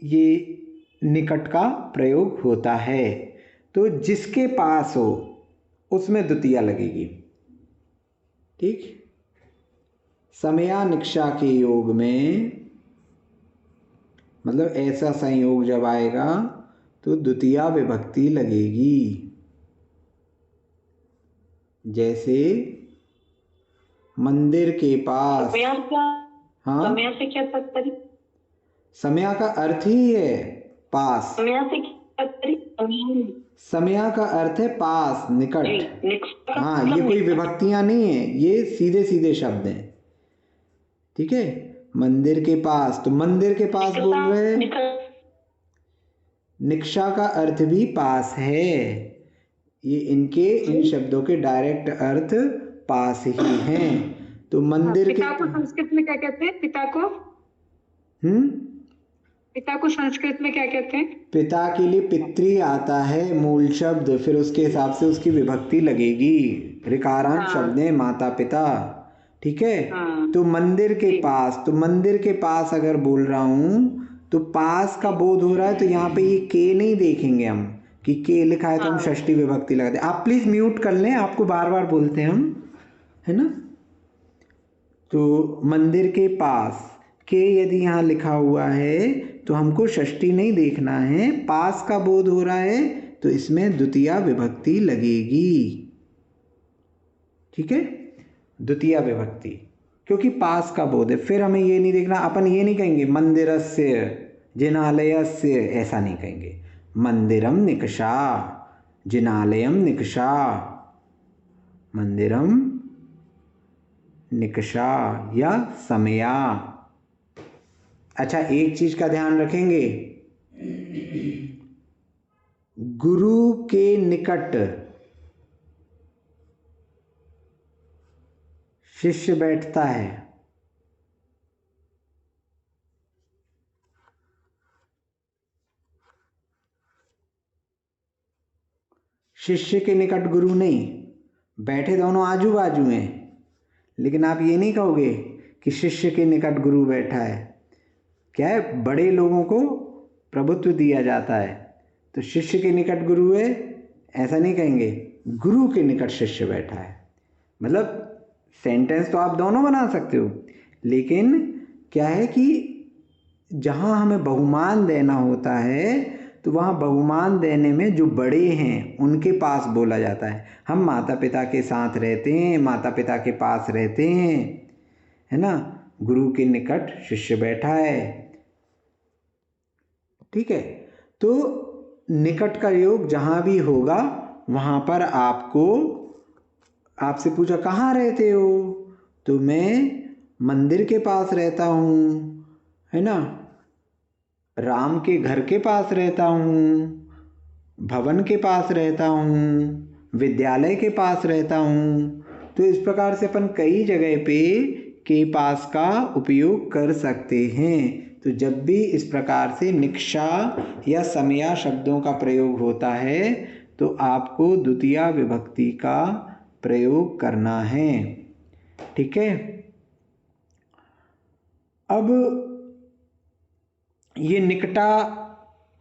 ये निकट का प्रयोग होता है। तो जिसके पास हो उसमें द्वितीया लगेगी। ठीक, समया निकषा के योग में मतलब ऐसा संयोग जब आएगा तो द्वितीया विभक्ति लगेगी। जैसे मंदिर के पास। समय क्या? हाँ, समय से क्या तात्पर्य? समया का अर्थ ही है पास। समय से क्या तात्पर्य? समया का अर्थ है पास, निकट। निकट। हाँ, ये कोई विभक्तियां नहीं है, ये सीधे सीधे शब्द हैं। ठीक है, मंदिर के पास, तो मंदिर के पास बोल रहे हैं। निकषा का अर्थ भी पास है। ये इनके इन शब्दों के डायरेक्ट अर्थ पास ही हैं। तो मंदिर के पिता को संस्कृत में क्या कहते हैं? पिता को पिता को संस्कृत में क्या कहते हैं? पिता के लिए पितृ आता है मूल शब्द, फिर उसके हिसाब से उसकी विभक्ति लगेगी। ऋकारांत शब्द है माता पिता। ठीक है, तो मंदिर के पास, तो मंदिर के पास अगर बोल रहा हूं तो पास का बोध हो रहा है, तो यहाँ पे ये के नहीं देखेंगे हम कि के लिखा है तो हम षष्ठी विभक्ति लगा दे। आप प्लीज म्यूट कर लें, आपको बार बार बोलते हैं हम, है ना। तो मंदिर के पास के यदि यहाँ लिखा हुआ है तो हमको षष्ठी नहीं देखना है, पास का बोध हो रहा है तो इसमें द्वितीया विभक्ति लगेगी। ठीक है, द्वितीया विभक्ति, क्योंकि पास का बोध है। फिर हमें ये नहीं देखना, अपन ये नहीं कहेंगे मंदिरस्य जिनालयस्य, ऐसा नहीं कहेंगे। मंदिरम निकषा जिनालयम निकषा, मंदिरम निकषा या समया। अच्छा, एक चीज का ध्यान रखेंगे, गुरु के निकट शिष्य बैठता है, शिष्य के निकट गुरु नहीं। बैठे दोनों आजू बाजू हैं, लेकिन आप ये नहीं कहोगे कि शिष्य के निकट गुरु बैठा है। क्या है, बड़े लोगों को प्रभुत्व दिया जाता है, तो शिष्य के निकट गुरु है ऐसा नहीं कहेंगे, गुरु के निकट शिष्य बैठा है। मतलब सेंटेंस तो आप दोनों बना सकते हो, लेकिन क्या है कि जहाँ हमें बहुमान देना होता है तो वहाँ बहुमान देने में जो बड़े हैं उनके पास बोला जाता है। हम माता पिता के साथ रहते हैं, माता पिता के पास रहते हैं, है ना। गुरु के निकट शिष्य बैठा है। ठीक है, तो निकट का योग जहाँ भी होगा वहाँ पर आपको, आपसे पूछा कहाँ रहते हो, तो मैं मंदिर के पास रहता हूँ, है ना, राम के घर के पास रहता हूँ, भवन के पास रहता हूँ, विद्यालय के पास रहता हूँ। तो इस प्रकार से अपन कई जगह पे के पास का उपयोग कर सकते हैं। तो जब भी इस प्रकार से निकषा या समया शब्दों का प्रयोग होता है तो आपको द्वितीया विभक्ति का प्रयोग करना है। ठीक है, अब ये निकटा।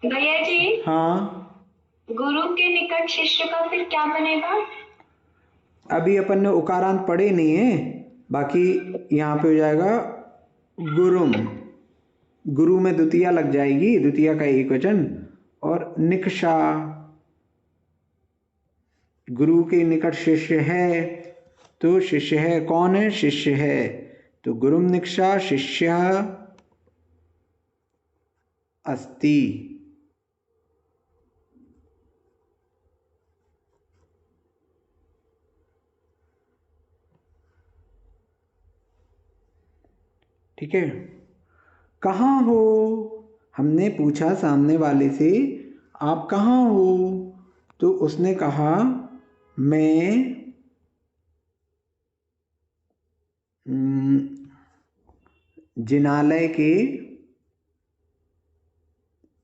भैया जी, हाँ, गुरु के निकट शिष्य का फिर क्या बनेगा? अभी अपन ने उकारांत पढ़े नहीं है, बाकी यहाँ पे हो जाएगा गुरुम। गुरु में द्वितीया लग जाएगी, द्वितीया का एक वचन, और निकषा, गुरु के निकट शिष्य है, तो शिष्य है कौन है, शिष्य है, तो गुरुम निकषा शिष्य अस्ति। ठीक है, कहाँ हो, हमने पूछा सामने वाले से आप कहाँ हो, तो उसने कहा मैं जिनालय के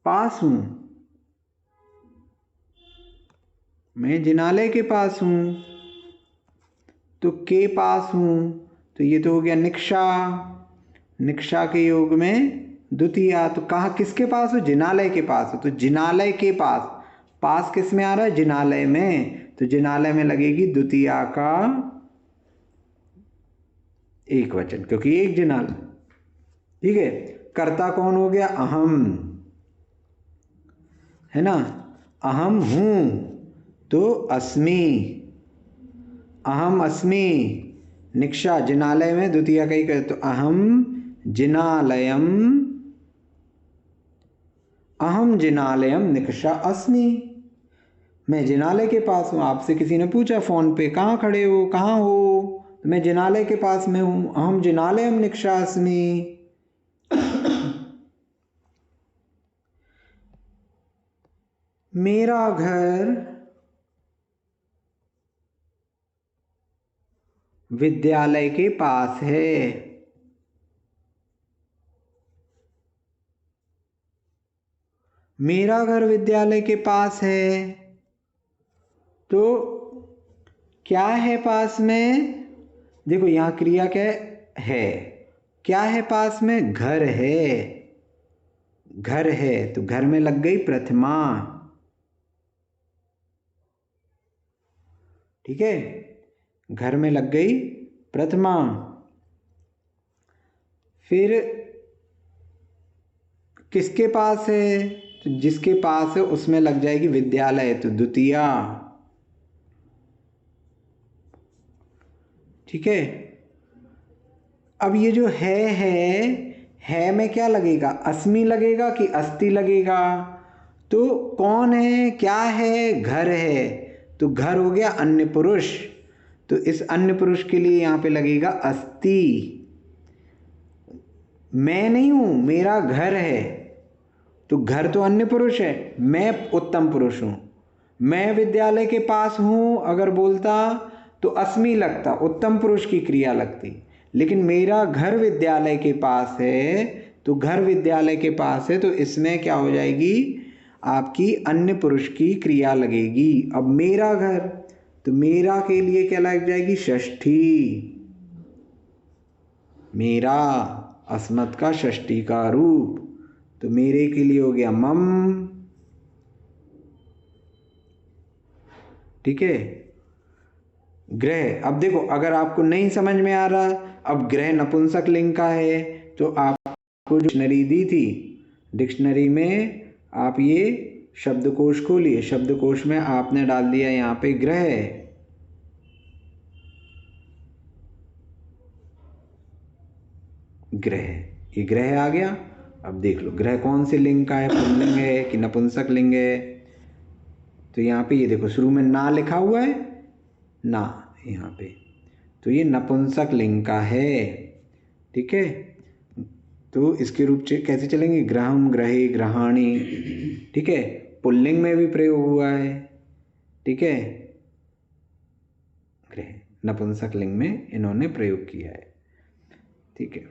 पास हूँ, मैं जिनालय के पास हूँ। तो के पास हूँ, तो ये तो हो गया निकषा। निक्षा के योग में द्वितीया। तो कहाँ किसके पास हो? जिनालय के पास हो। तो जिनालय के पास, पास किस में आ रहा है? जिनालय में। तो जिनालय में लगेगी द्वितीया का एक वचन, क्योंकि एक जिनालय। ठीक है। कर्ता कौन हो गया? अहम, है ना। अहम हूं, तो अस्मि, अहम अस्मि। निक्षा जिनालय में द्वितीया का ही कर, तो अहम जिनालयम, अहम जिनालयम निक्षा अस्मि। मैं जिनालय के पास हूं। आपसे किसी ने पूछा फोन पे, कहाँ खड़े हो, कहाँ हो? तो मैं जिनालय के पास में हूं। अहम जिनालयम निक्षा अस्मि। मेरा घर विद्यालय के पास है। मेरा घर विद्यालय के पास है। तो क्या है पास में? देखो यहां क्रिया क्या है? क्या है पास में? घर है। घर है, तो घर में लग गई प्रथमा। ठीक है, घर में लग गई प्रथमा। फिर किसके पास है? तो जिसके पास है उसमें लग जाएगी विद्यालय, तो द्वितीया। ठीक है। अब ये जो है में क्या लगेगा? अस्मि लगेगा कि अस्ति लगेगा? तो कौन है, क्या है? घर है। तो घर हो गया अन्य पुरुष, तो इस अन्य पुरुष के लिए यहां पे लगेगा अस्ति। मैं नहीं हूं, मेरा घर है। तो घर तो अन्य पुरुष है, मैं उत्तम पुरुष हूं। मैं विद्यालय के पास हूं अगर बोलता तो अस्मि लगता, उत्तम पुरुष की क्रिया लगती। लेकिन मेरा घर विद्यालय के पास है, तो घर विद्यालय के पास है, तो इसमें क्या हो जाएगी? आपकी अन्य पुरुष की क्रिया लगेगी। अब मेरा घर, तो मेरा के लिए क्या लग जाएगी? षष्ठी। मेरा अस्मत् का षष्ठी का रूप, तो मेरे के लिए हो गया मम। ठीक है। ग्रह, अब देखो अगर आपको नहीं समझ में आ रहा, अब ग्रह नपुंसक लिंग का है, तो आपको डिक्शनरी दी थी, डिक्शनरी में आप ये शब्दकोश खोलिए। शब्दकोश में आपने डाल दिया यहाँ पे ग्रह। ग्रह, ये ग्रह आ गया। अब देख लो ग्रह कौन से लिंग का है, पुल्लिंग है कि नपुंसक लिंग है। तो यहाँ पे ये देखो शुरू में ना लिखा हुआ है, ना यहाँ पे, तो ये नपुंसक लिंग का है। ठीक है। तो इसके रूप कैसे चलेंगे? ग्रहम, ग्रहे, ग्रहाणी। ठीक है, पुल्लिंग में भी प्रयोग हुआ है। ठीक है, ग्रह नपुंसक लिंग में इन्होंने प्रयोग किया है। ठीक है।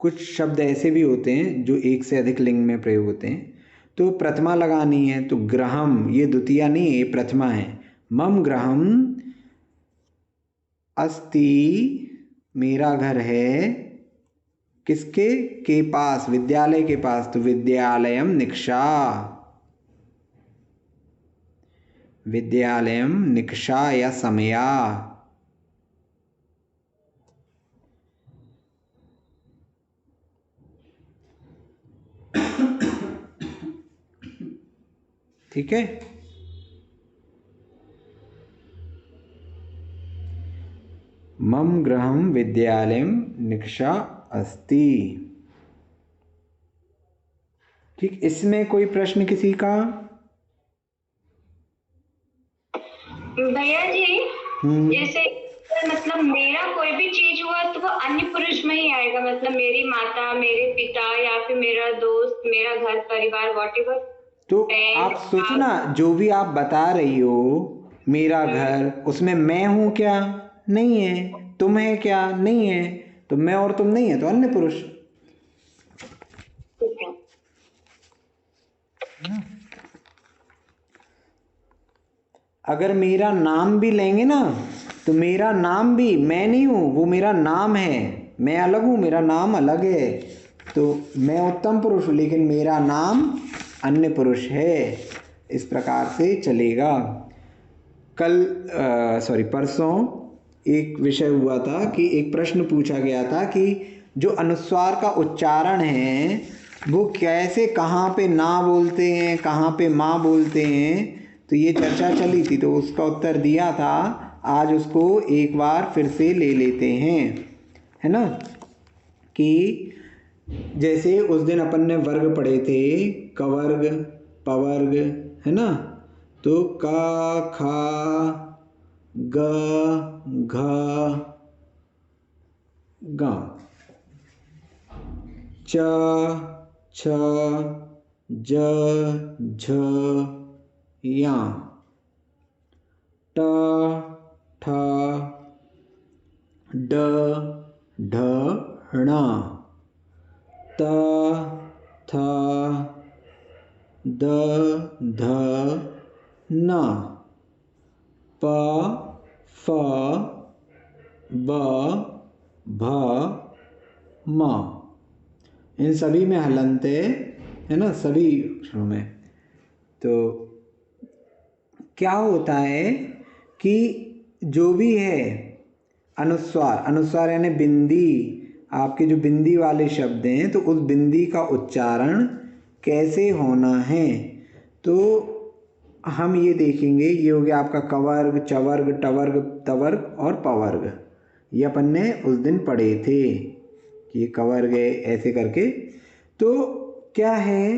कुछ शब्द ऐसे भी होते हैं जो एक से अधिक लिंग में प्रयोग होते हैं, तो प्रथमा लगानी है। तो ग्रहम, ये द्वितीया नहीं है, ये प्रथमा है। मम ग्रहम अस्ति, मेरा घर है किसके के पास? विद्यालय के पास, तो विद्यालयम निक्षा। विद्यालयम निक्षा या समया। ठीक है। मम गृहम विद्यालयम निक्षा अस्ति। ठीक, इसमें कोई प्रश्न किसी का? भैया जी, जैसे मतलब मेरा कोई भी चीज हुआ तो वो अन्य पुरुष में ही आएगा, मतलब मेरी माता, मेरे पिता, या फिर मेरा दोस्त, मेरा घर परिवार, व्हाटएवर। तो आप सोचो ना, जो भी आप बता रही हो मेरा घर, उसमें मैं हूं क्या? नहीं है। तुम है क्या? नहीं है। तो मैं और तुम नहीं है, तो अन्य पुरुष। अगर मेरा नाम भी लेंगे ना, तो मेरा नाम भी मैं नहीं हूँ, वो मेरा नाम है, मैं अलग हूँ, मेरा नाम अलग है। तो मैं उत्तम पुरुष हूँ लेकिन मेरा नाम अन्य पुरुष है, इस प्रकार से चलेगा। परसों एक विषय हुआ था कि एक प्रश्न पूछा गया था कि जो अनुस्वार का उच्चारण है वो कैसे, कहाँ पे ना बोलते हैं, कहाँ पे माँ बोलते हैं, तो ये चर्चा चली थी, तो उसका उत्तर दिया था। आज उसको एक बार फिर से ले लेते हैं, है ना। कि जैसे उस दिन अपन ने वर्ग पढ़े थे, कवर्ग, पवर्ग, है ना। तो का, खा, ग, घ, ग, च, छ, ज, झ, या, ट, ठ, ड, ढ, ण, त, थ, द, ध, न, प, फ, ब, भ, म। इन सभी में हलंत है ना, सभी अक्षरों में। तो क्या होता है कि जो भी है अनुस्वार, अनुस्वार यानी बिंदी, आपके जो बिंदी वाले शब्द हैं तो उस बिंदी का उच्चारण कैसे होना है, तो हम ये देखेंगे। ये हो गया आपका कवर्ग, चवर्ग, टवर्ग, तवर्ग और पवर्ग। ये अपन ने उस दिन पढ़े थे कि ये कवर्ग है ऐसे करके। तो क्या है,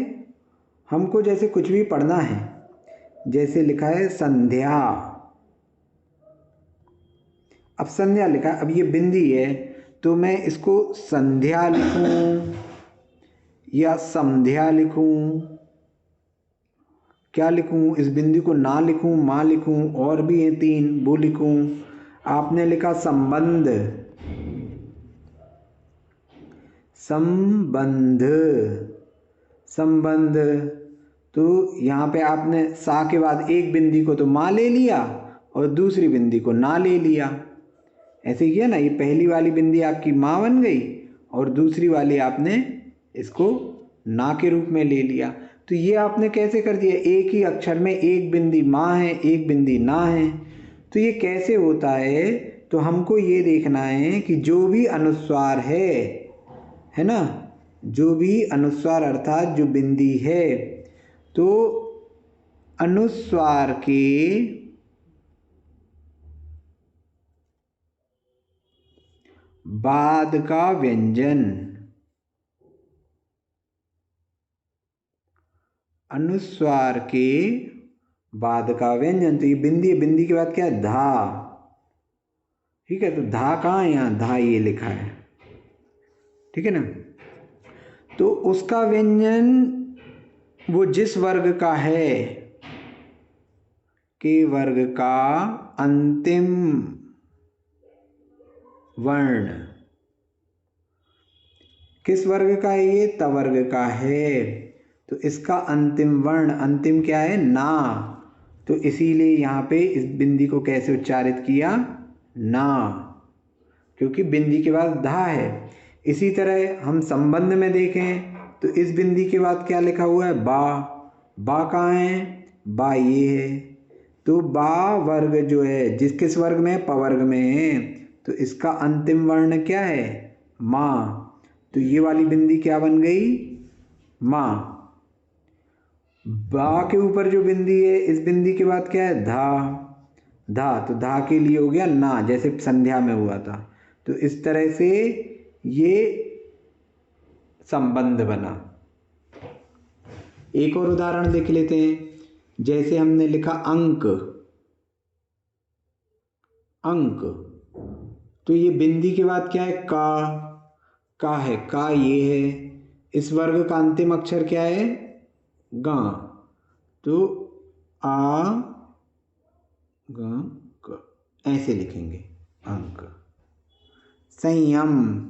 हमको जैसे कुछ भी पढ़ना है, जैसे लिखा है संध्या, अब संध्या लिखा है, अब ये बिंदी है तो मैं इसको संध्या लिखूं या संध्या लिखूं, क्या लिखूं, इस बिंदी को ना लिखूं, माँ लिखूं, और भी है तीन, वो लिखूं। आपने लिखा संबंध, संबंध, संबंध, तो यहाँ पे आपने सा के बाद एक बिंदी को तो माँ ले लिया और दूसरी बिंदी को ना ले लिया, ऐसे किया ना। ये पहली वाली बिंदी आपकी माँ बन गई और दूसरी वाली आपने इसको ना के रूप में ले लिया। तो ये आपने कैसे कर दिया, एक ही अक्षर में एक बिंदी माँ है, एक बिंदी ना है। तो ये कैसे होता है, तो हमको ये देखना है कि जो भी अनुस्वार है ना, जो भी अनुस्वार अर्थात जो बिंदी है, तो अनुस्वार के बाद का व्यंजन, अनुस्वार के बाद का व्यंजन, तो ये बिंदी है, बिंदी के बाद क्या है, धा, ठीक है। तो धा कहाँ है, यहाँ धा ये लिखा है, ठीक है ना। तो उसका व्यंजन वो जिस वर्ग का है, के वर्ग का अंतिम वर्ण, किस वर्ग का है, ये तवर्ग का है, तो इसका अंतिम वर्ण, अंतिम क्या है, ना, तो इसीलिए यहाँ पे इस बिंदी को कैसे उच्चारित किया, ना, क्योंकि बिंदी के बाद धा है। इसी तरह हम संबंध में देखें तो इस बिंदी के बाद क्या लिखा हुआ है, बा, बा कहाँ है, बा ये है। तो बा वर्ग जो है जिस किस वर्ग में है, पवर्ग में है, तो इसका अंतिम वर्ण क्या है, माँ, तो ये वाली बिंदी क्या बन गई, माँ। बा के ऊपर जो बिंदी है, इस बिंदी के बाद क्या है, धा, धा, तो धा के लिए हो गया ना, जैसे संध्या में हुआ था। तो इस तरह से ये संबंध बना। एक और उदाहरण देख लेते हैं, जैसे हमने लिखा अंक, अंक, तो ये बिंदी के बाद क्या है, का है, का ये है। इस वर्ग का अंतिम अक्षर क्या है, गा, तो आ, ग, क, ऐसे लिखेंगे अंक। संयम,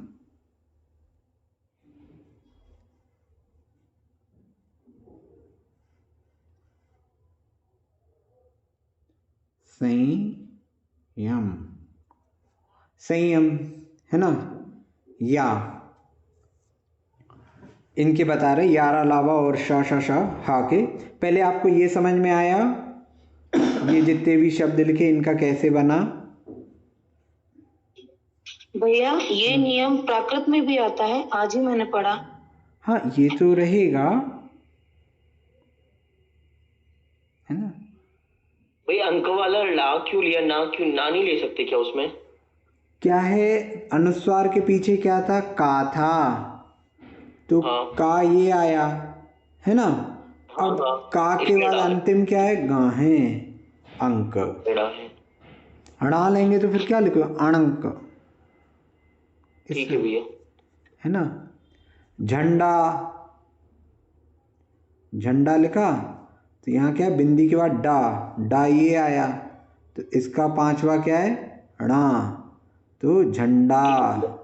संयम, संयम, है ना। या इनके बता रहे यार अलावा और श हा के। पहले आपको ये समझ में आया ये जितने भी शब्द लिखे इनका कैसे बना? भैया ये नियम प्राकृत में भी आता है, आज ही मैंने पढ़ा। हाँ ये तो रहेगा, है ना। भाई अंक वाला ला क्यों लिया, ना क्यों, ना नहीं ले सकते क्या उसमें? क्या है, अनुस्वार के पीछे क्या था? का था, तो हाँ। का ये आया, है ना। हाँ, अब हाँ। का के बाद अंतिम क्या है? गा है, अंक। हड़ा लेंगे तो फिर क्या लिखो? अणंक। ठीक है भैया, है ना। झंडा, झंडा लिखा तो यहाँ क्या है? बिंदी के बाद डा, डा ये आया तो इसका पांचवा क्या है? णा, तो झंडा,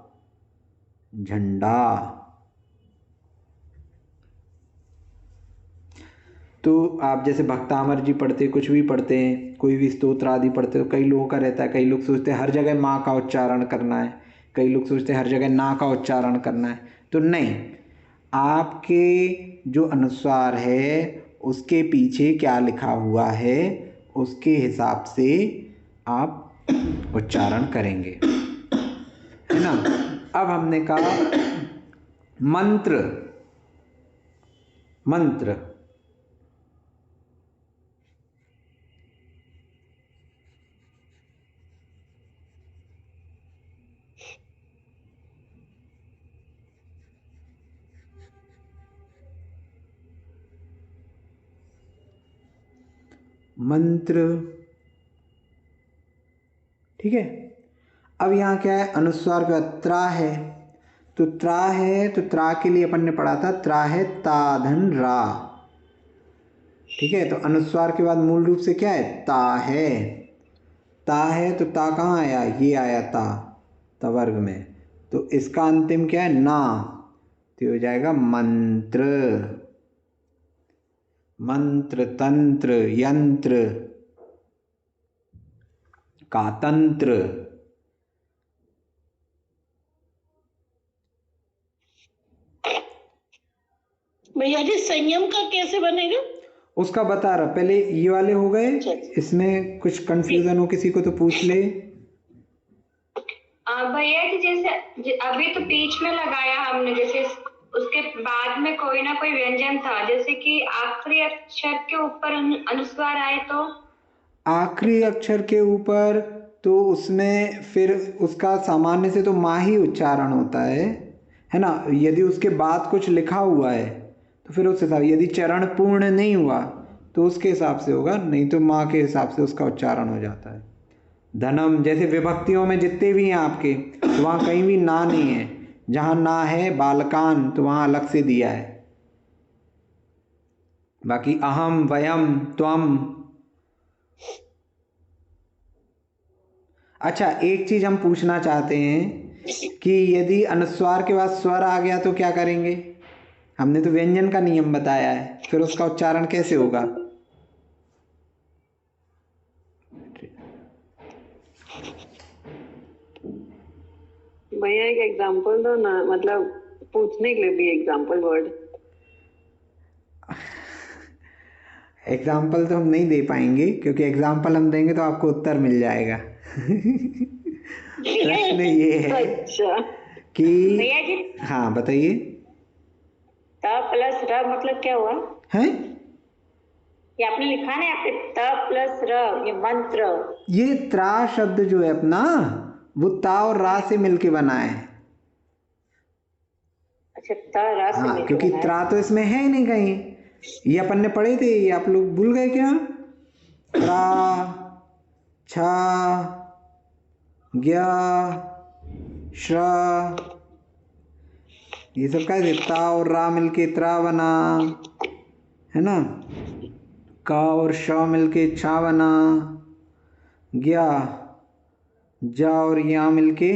झंडा। तो आप जैसे भक्तामर जी पढ़ते, कुछ भी पढ़ते हैं, कोई भी स्तोत्र आदि पढ़ते हो, कई लोगों का रहता है, कई लोग सोचते हैं हर जगह माँ का उच्चारण करना है, कई लोग सोचते हैं हर जगह ना का उच्चारण करना है। तो नहीं, आपके जो अनुस्वार है उसके पीछे क्या लिखा हुआ है उसके हिसाब से आप उच्चारण करेंगे, है ना। अब हमने कहा मंत्र, मंत्र मंत्र, ठीक है। अब यहाँ क्या है? अनुस्वार का त्रा है, तो त्रा है तो त्रा के लिए अपन ने पढ़ा था त्रा है ता धन रा, ठीक है। तो अनुस्वार के बाद मूल रूप से क्या है? ता है, ता है तो ता कहाँ आया? ये आया ता, ता वर्ग में, तो इसका अंतिम क्या है? ना, तो हो जाएगा मंत्र। मंत्र, तंत्र, यंत्र, का तंत्र। भैया जी संयम का कैसे बनेगा? उसका बता रहा, पहले ये वाले हो गए, इसमें कुछ कंफ्यूजन हो किसी को तो पूछ ले। भैया जी जैसे अभी तो बीच में लगाया हमने, जैसे उसके बाद में कोई ना कोई व्यंजन था, जैसे कि आखिरी अक्षर के ऊपर अनुस्वार आए तो आखिरी अक्षर के ऊपर तो उसमें फिर उसका सामान्य से तो माँ ही उच्चारण होता है ना। यदि उसके बाद कुछ लिखा हुआ है तो फिर उस हिसाब, यदि चरण पूर्ण नहीं हुआ तो उसके हिसाब से होगा, नहीं तो माँ के हिसाब से उसका उच्चारण हो जाता है। धनम, जैसे विभक्तियों में जितने भी हैं आपके, तो वहाँ कहीं भी ना नहीं है, जहाँ ना है बालकान तो वहाँ अलग से दिया है। बाकी अहम, वयम, त्वम। अच्छा एक चीज हम पूछना चाहते हैं कि यदि अनुस्वार के बाद स्वर आ गया तो क्या करेंगे? हमने तो व्यंजन का नियम बताया है, फिर उसका उच्चारण कैसे होगा? भैया एक एग्जांपल दो ना, मतलब पूछने के लिए भी एग्जांपल वर्ड। एग्जाम्पल तो हम नहीं दे पाएंगे, क्योंकि एग्जाम्पल हम देंगे तो आपको उत्तर मिल जाएगा। प्रश्न ये है अच्छा कि भैया जी हाँ बताइए। त प्लस र मतलब क्या हुआ? है ये आपने लिखा ना यहाँ पे त प्लस र, ये मंत्र। ये त्रा शब्द जो है अपना, वो ता और रा से मिलके बना है। अच्छा त रा से हाँ, मिलके क्योंकि बना है। त्रा तो इसमें है ही नहीं कहीं, ये अपन ने पढ़े थे, ये आप लोग भूल गए क्या? त्रा, छा, ज्ञा, श्रा, ये सब क्या है? ता और रा मिलके त्रा बना, है ना। का और श मिलके छा बना, ज्ञा, जा और या मिलके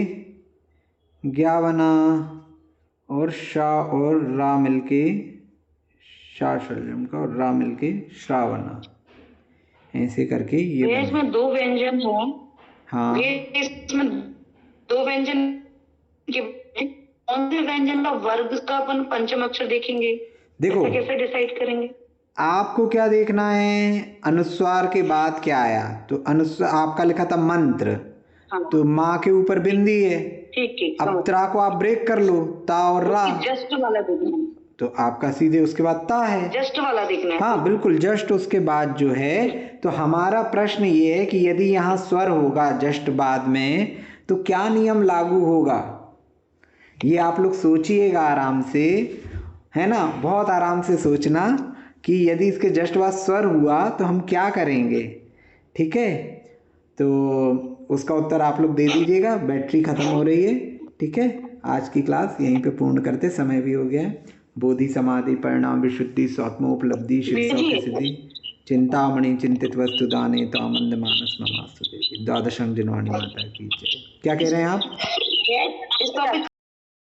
ज्ञा बना, और शा और रा मिलके शा शलजम का और रा मिलके श्रा बना। ऐसे करके ये भैया बना। इसमें दो व्यंजन हैं। हाँ ये इसमें दो व्यंजन के कौन से व्यंजन का वर्ग का अपन पंचम अक्षर देखेंगे? देखो ऐसा कैसे डिसाइड करेंगे? आपको क्या देखना है, अनुस्वार के बाद क्या आया, तो अनुस्वार आपका लिखा था मंत्र, हाँ। तो माँ के ऊपर बिंदी है। ठीक ठीक अब त्रा को आप ब्रेक कर लो, ता और रा, जस्ट वाला देखना है, तो आपका सीधे उसके बाद ता है। जस्ट वाला देखना है। हाँ बिल्कुल, जस्ट उसके बाद जो है, तो हमारा प्रश्न ये है कि यदि यहाँ स्वर होगा जस्ट बाद में तो क्या नियम लागू होगा, ये आप लोग सोचिएगा आराम से, है ना, बहुत आराम से सोचना कि यदि इसके जस्ट बाद स्वर हुआ तो हम क्या करेंगे। ठीक है, तो उसका उत्तर आप लोग दे दीजिएगा। बैटरी ख़त्म हो रही है। ठीक है, आज की क्लास यहीं पे पूर्ण करते, समय भी हो गया है। बोधि समाधि परिणाम विशुद्धि स्वात्मोपलब्धि शीर्षों सिद्धि चिंतामणि चिंतित वस्तु दाने तामंद मानस ममास्तु देवी। द्वादशं जिनवाणी माता की जय। क्या कह रहे हैं आप? इस टॉपिक